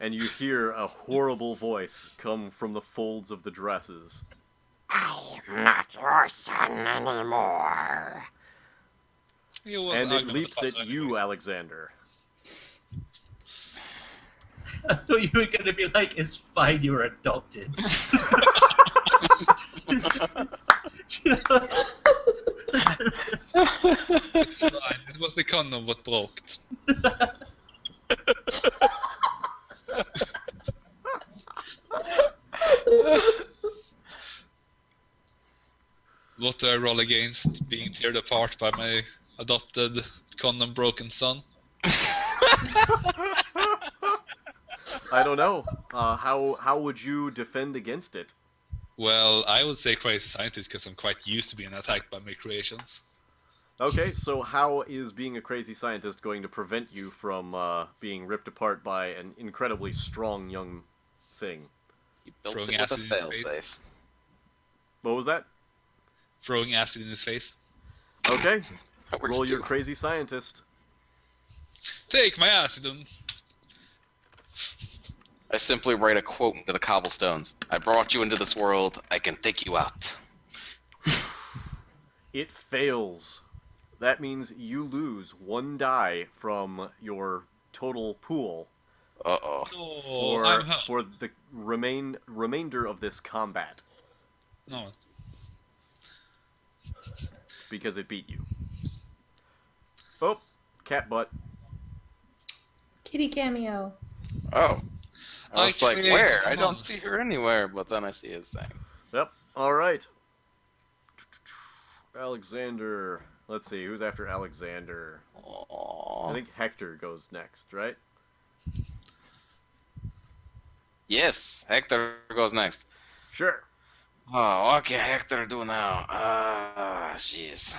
And you hear a horrible voice come from the folds of the dresses. I'm not your son anymore. He was And it ugly leaps at motherfucker you, anyway. Alexander. I thought you were going to be like, it's fine, you were adopted. It's fine, it was the condom what broke. What do I roll against being teared apart by my adopted condom broken son? I don't know. How would you defend against it? Well, I would say crazy scientist because I'm quite used to being attacked by my creations. Okay, so how is being a crazy scientist going to prevent you from being ripped apart by an incredibly strong young thing? You built Throwing it with a acid in his face. failsafe. What was that? Throwing acid in his face. Okay, That works roll too. your crazy scientist. Take my acid! I simply write a quote into the cobblestones. I brought you into this world. I can take you out. It fails. That means you lose 1 die from your total pool Uh-oh. Oh, I'm hurt. for the remainder of this combat No. because it beat you. Oh, cat butt. Kitty cameo. Oh. I I was like, create where? I a don't monster. see her anywhere, but then I see his thing. Yep. All right. Alexander. Let's see who's after Alexander. I Aww. think Hector goes next, right? Yes, Hector goes next. Sure. Oh, what can Hector do now? Jeez.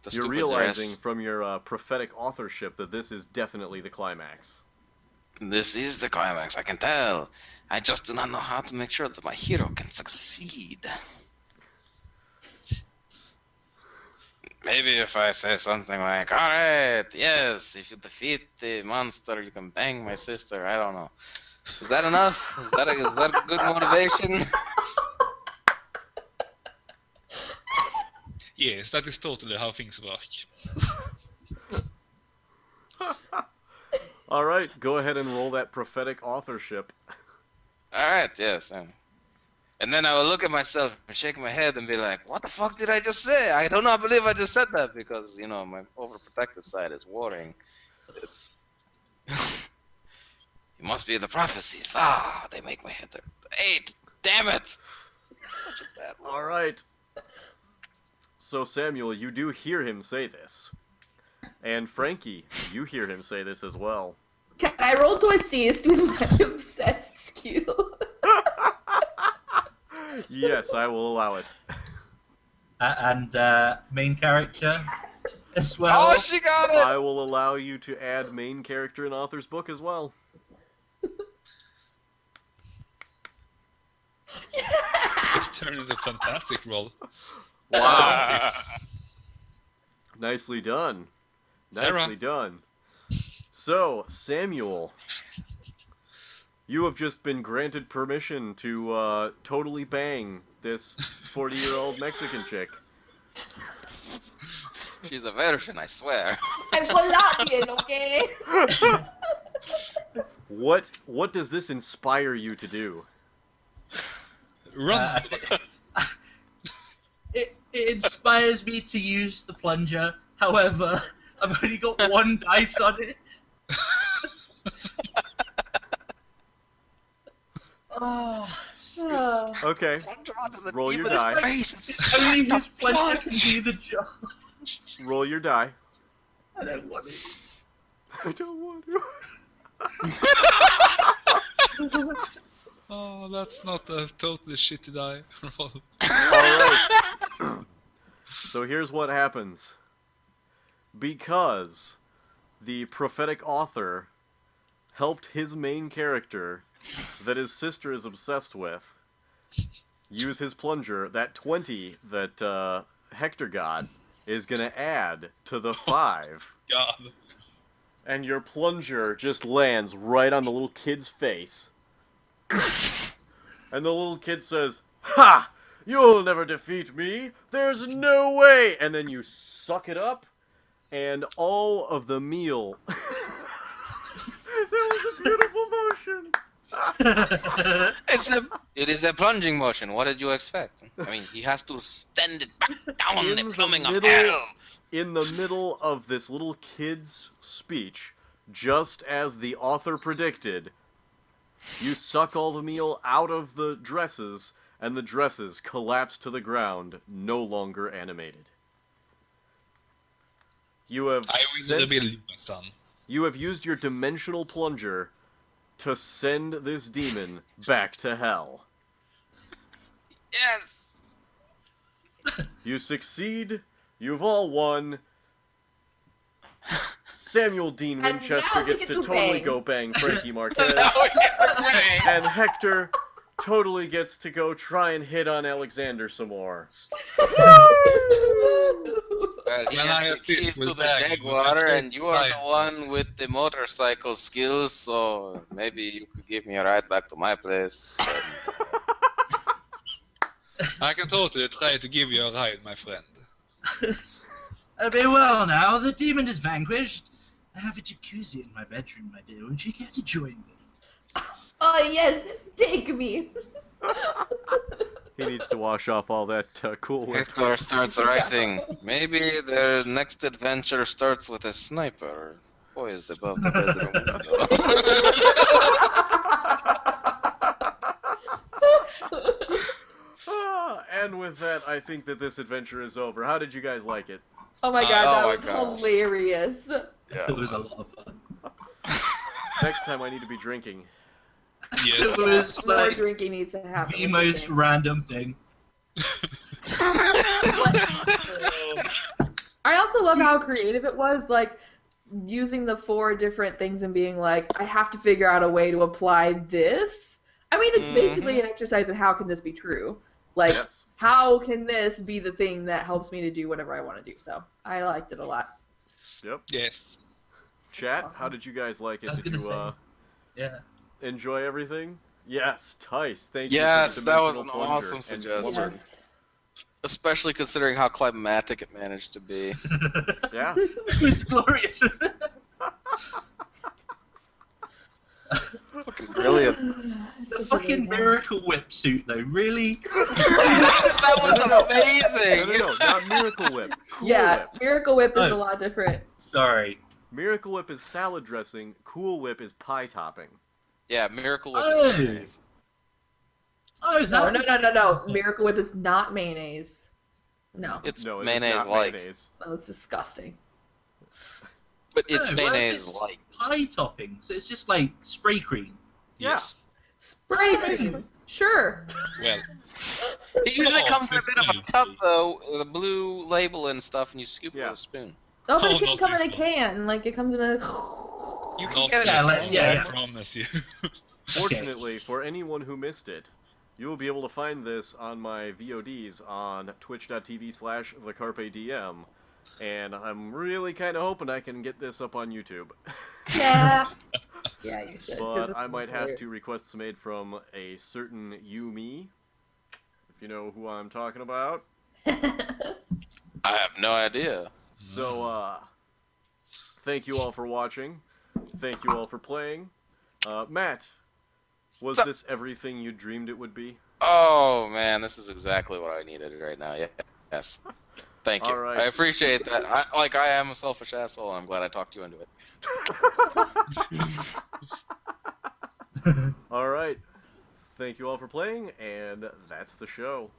The You're stupid realizing dress. from your prophetic authorship that this is definitely the climax. This is the climax, I can tell. I just do not know how to make sure that my hero can succeed. Maybe if I say something like, "Alright, yes, if you defeat the monster, you can bang my sister." I don't know. Is that enough? Is that a good motivation? Yes, that is totally how things work. All right, go ahead and roll that prophetic authorship. Alright, yes. And then I will look at myself and shake my head and be like, "What the fuck did I just say? I do not believe I just said that," because, my overprotective side is warring. It must be the prophecies. Ah, they make my head hurt. 8! Damn it! Such a bad roll. All right. So, Samuel, you do hear him say this. And Frankie, you hear him say this as well. Can I roll to assist with my obsessed skill? Yes, I will allow it. And main character as well. Oh, she got it! I will allow you to add main character in author's book as well. This turned into a fantastic roll. Wow. Nicely done. Sarah. Nicely done. So, Samuel, you have just been granted permission to totally bang this 40-year-old Mexican chick. She's a virgin, I swear. I'm Colombian, okay? What does this inspire you to do? Run! It inspires me to use the plunger. However, I've only got one dice on it. Oh, Okay, roll your demon's die. face. only his plunger can do the job. Roll your die. I don't want it. I don't want to. Oh, that's not a totally shitty die roll. Alright. So here's what happens. Because the prophetic author helped his main character, that his sister is obsessed with, use his plunger, that 20 that Hector got is going to add to the 5. God. And your plunger just lands right on the little kid's face. And the little kid says, "Ha! You'll never defeat me! There's no way!" And then you suck it up, and all of the meal... That was a beautiful motion! It is a plunging motion. What did you expect? I mean, he has to send it back down In the the plumbing of middle- hell. In the middle of this little kid's speech, just as the author predicted, you suck all the meal out of the dresses, and the dresses collapse to the ground, no longer animated. You have I will build my son. You have used your dimensional plunger to send this demon back to hell. Yes. You succeed. You've all won. Samuel Dean And Winchester now we gets get to to totally bang. go bang Frankie Marquez. Now we get to bang. And Hector totally gets to go try and hit on Alexander some more. Well, he When I has the assist keys with to the bang, Jaguar, when I and you are take the one with the motorcycle skills, so maybe you could give me a ride back to my place. I can totally try to give you a ride, my friend. Very well now, the demon is vanquished. I have a jacuzzi in my bedroom, my dear. Would you care to join me? Oh yes, take me. He needs to wash off all that Cool Whip. Hector starts writing. Maybe their next adventure starts with a sniper poised above the bedroom window. And with that, I think that this adventure is over. How did you guys like it? Oh my god, Oh that my was gosh. hilarious. Yeah. It was a lot of fun. Next time I need to be drinking. Yes. It was More like drinking needs to happen. the most random thing. I also love how creative it was, like using the 4 different things and being like, I have to figure out a way to apply this. I mean, it's basically an exercise in how can this be true. Like, Yes. how can this be the thing that helps me to do whatever I want to do? So I liked it a lot. Yep. Yes. Chat, Awesome. how did you guys like I it? was Did gonna you say, yeah. enjoy everything? Yes, Tice, thank Yes, you for the that was dimensional an plunger awesome and suggestion. plumber. Yes. Especially considering how climatic it managed to be. Yeah. It was glorious. Fucking brilliant. The fucking Miracle Whip suit, though, really? That was No, amazing! no, not Miracle Whip. Cool Yeah, Whip. Miracle Whip is Oh. a lot different. Sorry. Miracle Whip is salad dressing. Cool Whip is pie topping. Yeah, Miracle Whip Oh. is mayonnaise. Oh, No, that. no. Miracle Whip is not mayonnaise. No, It's No, it is mayonnaise not like. mayonnaise. oh, it's disgusting. But it's No, well, mayonnaise it's like. pie topping, so it's just like spray cream. Yeah. Yes. Spray cream. Sure. Well, It usually Oh, comes in a it's bit of a mayonnaise. tub, though, with a blue label and stuff, and you scoop it Yeah. with a spoon. Oh, but Oh, it can not come in a this one. can. Like, it comes in a... You can not get it Yeah, this like- one, yeah, I yeah. promise you. Fortunately, for anyone who missed it, you will be able to find this on my VODs on twitch.tv/thecarpediem, and I'm really kind of hoping I can get this up on YouTube. Yeah. Yeah, you should. 'cause But it's I might have hilarious. to requests made from a certain Yumi, if you know who I'm talking about. I have no idea. So, thank you all for watching. Thank you all for playing. Matt, was So- this everything you dreamed it would be? Oh, man, this is exactly what I needed right now. Yes. Thank you. All right. I appreciate that. I am a selfish asshole, and I'm glad I talked you into it. All right. Thank you all for playing, and that's the show.